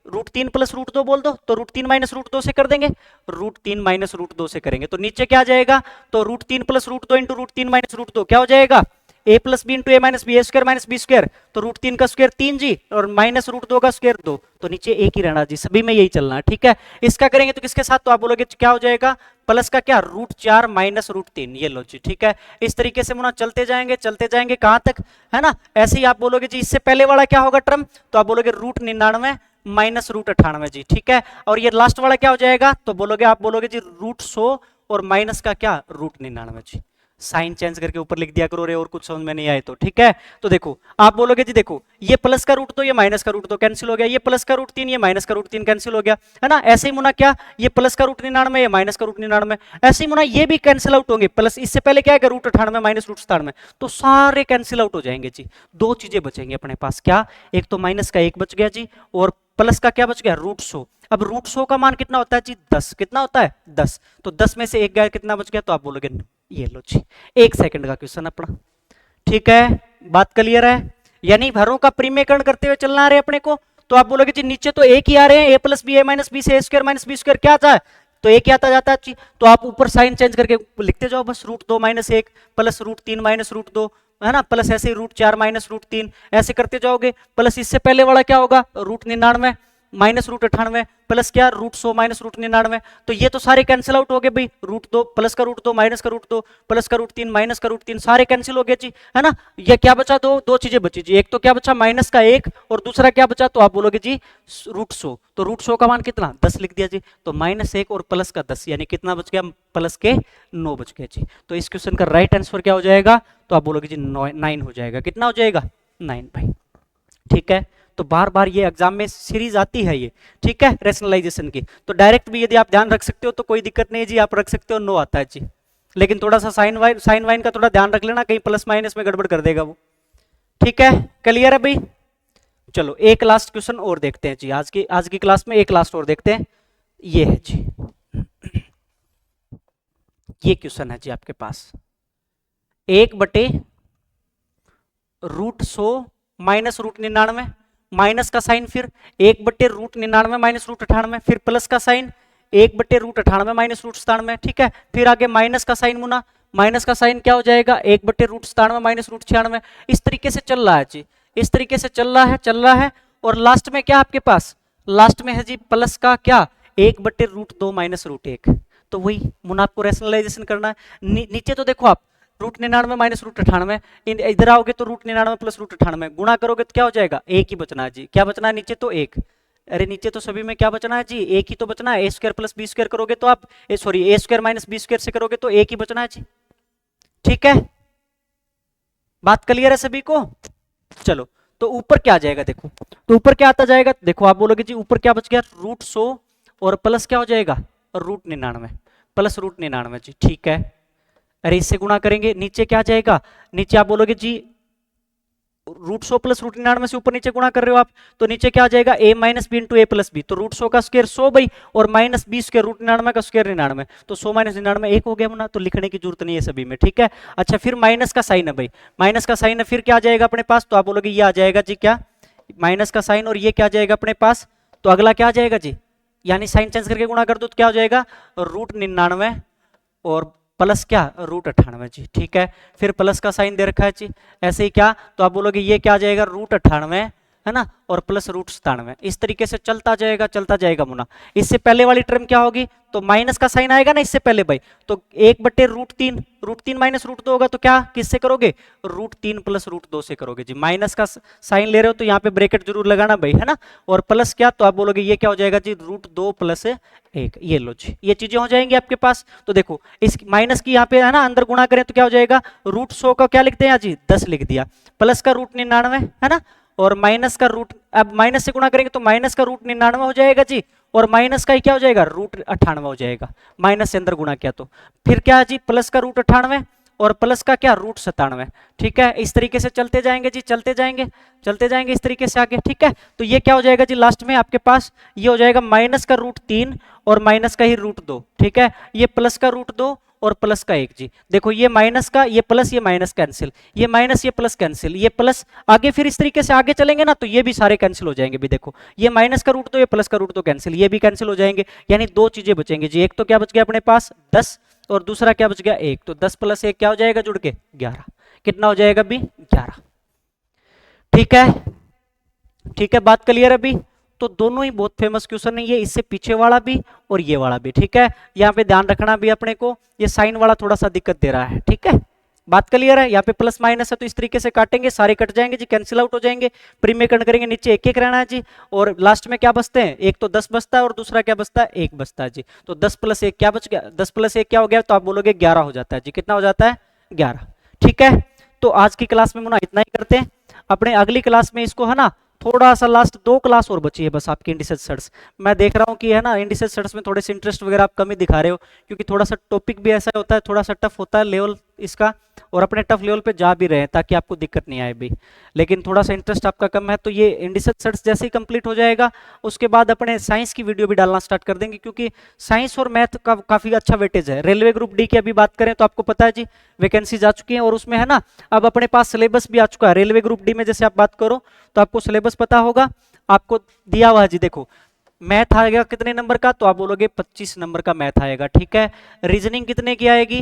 Speaker 1: √3 प्लस √2 बोल दो, तो √3 माइनस √2 से कर देंगे, √3 माइनस √2 से करेंगे, तो नीचे क्या आ जाएगा, तो √3 प्लस √2 इंटू √3 माइनस √2 क्या हो जाएगा, a plus b into a minus b, A square minus b square, तो √3 का स्क्वायर 3 जी, और माइनस √2 का स्क्वायर 2, तो नीचे 1 ही रहना जी, सभी में यही चलना है, ठीक है। इसका करेंगे तो किसके साथ, तो आप बोलोगे क्या हो जाएगा, प्लस का क्या, √4 माइनस √3, ये लो जी, ठीक है। इस तरीके से मुना चलते जाएंगे कहां तक, है ना। ऐसे ही आप बोलोगे जी, इससे पहले वाला क्या होगा टर्म, तो आप बोलोगे √99 माइनस √98 जी, ठीक है। और ये लास्ट वाला क्या हो जाएगा, तो बोलोगे आप बोलोगे जी √100 और माइनस का क्या, √99 जी, साइन चेंज करके ऊपर लिख दिया करो रे, और कुछ समझ में नहीं आए तो, ठीक है। तो देखो आप बोलोगे जी देखो ये प्लस का रूट 2 ये माइनस का रूट 2 कैंसिल हो गया, ये प्लस का रूट 3 ये माइनस का रूट 3 कैंसिल हो गया, है ना। ऐसे ही मुना क्या, ये प्लस का रूट 99 ये माइनस का रूट 99, ऐसे ही मुना ये भी कैंसिल आउट होंगे। प्लस इससे पहले क्या है रूट 98 माइनस रूट 97, तो सारे कैंसिल आउट हो जाएंगे जी। दो चीजें बचेंगी अपने पास, क्या, एक तो माइनस का 1 बच गया जी, और प्लस का क्या बच गया रूट 100। अब रूट 100 का मान कितना होता है जी 10, कितना होता है 10, तो 10 में से 1 गया, कितना बच गया, तो आप बोलोगे ये लो जी 1 सेकंड का क्वेश्चन अपना, ठीक है। बात क्लियर है, यानी भरों का प्रीमेयकरण करते हुए चलना आ रहे अपने को। तो आप बोलोगे जी नीचे तो एक ही आ रहे हैं, ए plus B a minus B से ए स्क्वायर माइनस बी स्क्वायर क्या आता है, तो एक ही आता जाता है जी। तो आप ऊपर साइन चेंज करके लिखते जाओ बस, root 2 minus 1 plus root 3 minus root 2, है ना, प्लस ऐसे ही रूट 4 माइनस रूट 3, ऐसे करते जाओगे। प्लस इससे पहले वाला क्या होगा रूट 99 माइनस रूट 98 प्लस क्या रूट 100 माइनस रूट 99, तो ये तो सारे कैंसिल आउट हो गए भाई, रूट 2 प्लस का रूट 2 माइनस का रूट 2 प्लस का रूट 3 माइनस का रूट 3 सारे कैंसिल हो गए जी, है ना। ये क्या बचा, दो चीजें बची जी, एक तो क्या बचा माइनस का 1, और दूसरा क्या बचा, तो आप बोलोगे जी रूट 100, तो रूट 100 का मान कितना 10 लिख दिया जी, तो माइनस 1 और प्लस का 10 यानी कितना बच गया, प्लस के 9 बच गए जी। तो इस क्वेश्चन का राइट आंसर क्या हो जाएगा, तो आप बोलोगे जी 9 हो जाएगा, कितना हो जाएगा 9 भाई, ठीक है। तो बार बार ये एग्जाम में सीरीज आती है ये, ठीक है, रैशनलाइजेशन की। तो डायरेक्ट भी यदि आप ध्यान रख सकते हो तो कोई दिक्कत नहीं है जी, आप रख सकते हो, नो आता है जी, लेकिन थोड़ा सा साइन वाइन का थोड़ा ध्यान रख लेना, कहीं प्लस माइनस में गड़बड़ कर देगा वो, ठीक है। क्लियर है भाई, चलो एक लास्ट क्वेश्चन और देखते हैं जी, आज की क्लास में एक लास्ट और देखते हैं। ये है जी, ये क्वेश्चन है जी आपके पास, 1/√100 माइनस रूट 99, माइनस का साइन, फिर 1/√99 माइनस रूट 98, फिर प्लस का साइन 1/√98 माइनस रूट 97, ठीक है। फिर आगे माइनस का साइन मुना, माइनस का साइन क्या हो जाएगा 1/√97 माइनस रूट 96, इस तरीके से चल रहा है जी, इस तरीके से चल रहा है। और लास्ट में क्या आपके पास, लास्ट में है जी प्लस का क्या 1/√2 माइनस रूट 1, तो वही मुना आपको रैशनलाइजेशन करना है। नीचे तो देखो आप रूट 99 माइनस रूट 98, इधर आओगे तो रूट 99 प्लस रूट 98 गुणा करोगे तो क्या हो जाएगा, एक ही बचना है जी, क्या बचना है नीचे तो एक, अरे नीचे तो सभी में क्या बचना है जी एक ही तो बचना है, ए स्क्वायर प्लस बी स्क्वायर करोगे तो आप सॉरी ए स्क्वायर माइनस बी स्क्वायर से करोगे तो एक ही बचना है जी, ठीक है। बात क्लियर है सभी को, चलो तो ऊपर क्या आ जाएगा देखो, तो ऊपर क्या आता जाएगा, देखो आप बोलोगे जी ऊपर क्या बच गया रूट 100 और प्लस क्या हो जाएगा रूट 99 प्लस रूट 99 जी, ठीक है। अरे इससे गुणा करेंगे नीचे क्या आ जाएगा, नीचे आप बोलोगे जी रूट 100 प्लस रूट 99 से ऊपर नीचे गुणा कर रहे हो आप, तो नीचे क्या आ जाएगा a minus b into a plus b, तो रूट 100 का स्क्वायर 100 भाई, और माइनस बी स्क्वायर रूट 99 का स्क्वायर 99, तो 100 माइनस 99 एक हो गया ना, तो लिखने की जरूरत नहीं है सभी में, ठीक है। अच्छा फिर माइनस का साइन है भाई, माइनस का साइन है, फिर क्या आ जाएगा अपने पास, तो आप बोलोगे ये आ जाएगा जी क्या माइनस का साइन, और ये क्या आ जाएगा अपने पास, तो अगला क्या आ जाएगा जी, यानी साइन चेंज करके गुणा कर दो तो क्या हो जाएगा रूट 99 और प्लस क्या रूट 98 जी, ठीक है। फिर प्लस का साइन दे रखा है जी, ऐसे ही क्या, तो आप बोलोगे ये क्या आ जाएगा रूट 98, है ना, और प्लस रूट 97, इस तरीके से चलता जाएगा मुना। इससे पहले वाली टर्म क्या होगी, तो माइनस का साइन आएगा ना इससे पहले भाई, तो 1/√3 माइनस रूट 2 होगा, तो क्या किससे करोगे रूट 3 प्लस रूट 2 से करोगे जी। माइनस का साइन ले रहे हो तो यहाँ पे ब्रैकेट जरूर लगाना भाई, है ना, और प्लस क्या, तो आप बोलोगे ये क्या हो जाएगा जी रूट 2 प्लस 1, ये लो जी, ये चीजें हो जाएंगी आपके पास। तो देखो इस माइनस की यहाँ पे है ना अंदर गुणा करें तो क्या हो जाएगा रूट 100 का क्या लिखते हैं जी 10 लिख दिया, प्लस का रूट 99, है ना, और माइनस का रूट, अब माइनस से गुणा करेंगे तो माइनस का रूट 99 हो जाएगा जी, और माइनस का ही क्या हो जाएगा रूट 98 हो जाएगा, माइनस से अंदर गुणा किया तो फिर क्या जी प्लस का रूट 98 और प्लस का क्या रूट 97, ठीक है। इस तरीके से चलते जाएंगे जी, चलते जाएंगे इस तरीके से आगे, ठीक है। तो ये क्या हो जाएगा जी लास्ट में आपके पास ये हो जाएगा माइनस का रूट 3 और माइनस का ही रूट 2, ठीक है, ये प्लस का रूट 2 और प्लस का 1 जी। देखो ये माइनस का ये प्लस ये माइनस कैंसिल, ये माइनस ये प्लस कैंसिल, ये प्लस आगे फिर इस तरीके से आगे चलेंगे ना तो ये भी सारे कैंसिल हो जाएंगे भी, देखो ये माइनस का रूट 2 ये प्लस का रूट 2 कैंसिल, ये भी कैंसिल हो जाएंगे, यानी दो चीजें बचेंगे जी, एक तो क्या बच गया अपने पास 10 और दूसरा क्या बच गया 1, तो 10 प्लस 1 क्या हो जाएगा जुड़ के 11, कितना हो जाएगा अभी 11, ठीक है, ठीक है। बात क्लियर है अभी, तो दोनों ही बहुत फेमस क्वेश्चन है ये, इससे पीछे वाला भी और ये वाला भी, ठीक है। यहाँ पे ध्यान रखना भी अपने को, ये साइन वाला थोड़ा सा दिक्कत दे रहा है, ठीक है। बात क्लियर है, यहाँ पे प्लस माइनस है तो इस तरीके से काटेंगे, सारे कट जाएंगे जी, कैंसिल आउट हो जाएंगे, प्रीमेयकरण करेंगे, नीचे एक एक रहना है जी, और लास्ट में क्या बचते हैं, एक तो 10 बचता है और दूसरा क्या बचता है 1 बचता है जी। तो 10 प्लस 1 क्या बच गया, 10 प्लस 1 क्या हो गया, तो आप बोलोगे 11 हो जाता है जी, कितना हो जाता है 11। ठीक है, तो आज की क्लास में मुना इतना ही करते हैं। अपने अगली क्लास में इसको है ना थोड़ा सा लास्ट 2 क्लास और बची है बस आपकी इंडिसेस सर्च। मैं देख रहा हूँ कि है ना इंडिसेस सर्च में थोड़े से इंटरेस्ट वगैरह आप कम ही दिखा रहे हो, क्योंकि थोड़ा सा टॉपिक भी ऐसा होता है, थोड़ा सा टफ होता है लेवल इसका, और अपने टफ लेवल पे जा भी रहे हैं ताकि आपको दिक्कत नहीं आए भी। लेकिन थोड़ा सा इंटरेस्ट आपका कम है, तो ये इंडिसेस सर्च जैसे ही कंप्लीट हो जाएगा उसके बाद अपने साइंस की वीडियो भी डालना स्टार्ट कर देंगे, क्योंकि साइंस और मैथ का काफी अच्छा वेटेज है। रेलवे ग्रुप डी की अभी बात करें तो आपको पता है जी वैकेंसीज आ चुकी हैं, और उसमें है ना अब अपने पास सिलेबस भी आ चुका है। रेलवे ग्रुप डी में जैसे आप बात करो तो आपको सिलेबस पता होगा, आपको दिया हुआ है जी। देखो मैथ आएगा कितने नंबर का, तो आप बोलोगे 25 नंबर का मैथ आएगा। ठीक है, रीजनिंग कितने की आएगी,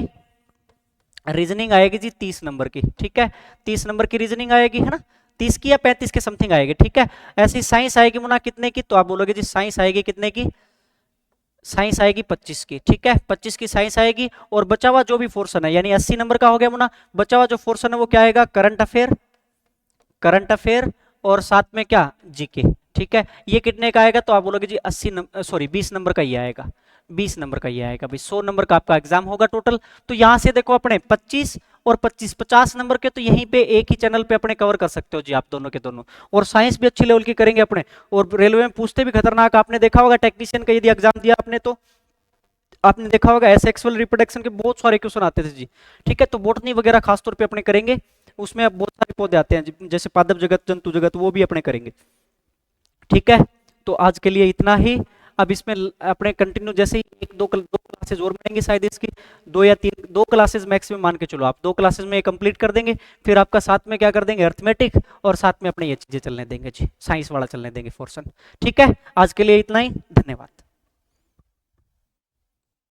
Speaker 1: रीजनिंग आएगी जी 30 नंबर की। ठीक है, 30 नंबर की रीजनिंग आएगी, है ना, 30 की या 35 के समथिंग आएगी। ठीक है, ऐसी साइंस आएगी मुना कितने की, तो आप बोलोगे जी साइंस आएगी कितने की, साइंस आएगी 25 की। ठीक है, 25 की साइंस आएगी, और बचा हुआ जो भी पोर्शन है यानी 80 नंबर का हो गया मुना, बचा हुआ जो पोर्शन है वो क्या आएगा, करंट अफेयर, करंट अफेयर, और साथ में क्या, जीके। ठीक है, ये कितने का आएगा, तो आप बोलोगे जी 80 नंबर, सॉरी 20 नंबर का ही आएगा, 20 नंबर का ही आएगा भाई। 100 नंबर का आपका एग्जाम होगा टोटल। तो यहां से देखो अपने 25 और 25 50 नंबर के तो यहीं पे एक ही चैनल पे अपने कवर कर सकते हो जी आप दोनों के दोनों। और साइंस भी अच्छी लेवल की करेंगे अपने, और रेलवे में पूछते भी खतरनाक, आपने देखा होगा टेक्नीशियन का यदि एग्जाम दिया आपने तो आपने देखा होगा एसेक्सुअल रिप्रोडक्शन के बहुत सारे क्वेश्चन आते थे जी। ठीक है, तो बॉटनी वगैरह खासतौर पे अपने करेंगे, उसमें अब बहुत सारे पौधे आते हैं जैसे पादप जगत, जंतु जगत, वो भी अपने करेंगे। ठीक है, तो आज के लिए इतना ही। अब इसमें अपने कंटिन्यू जैसे ही दो क्लासेस और मिलेंगी शायद इसकी, 2 या 3 2 क्लासेस मैक्सिमम मान के चलो आप, 2 क्लासेस में कंप्लीट कर देंगे। फिर आपका साथ में क्या कर देंगे, अर्थमेटिक, और साथ में अपने ये चीजें चलने देंगे जी, साइंस वाला चलने देंगे पोर्शन। ठीक है, आज के लिए इतना ही।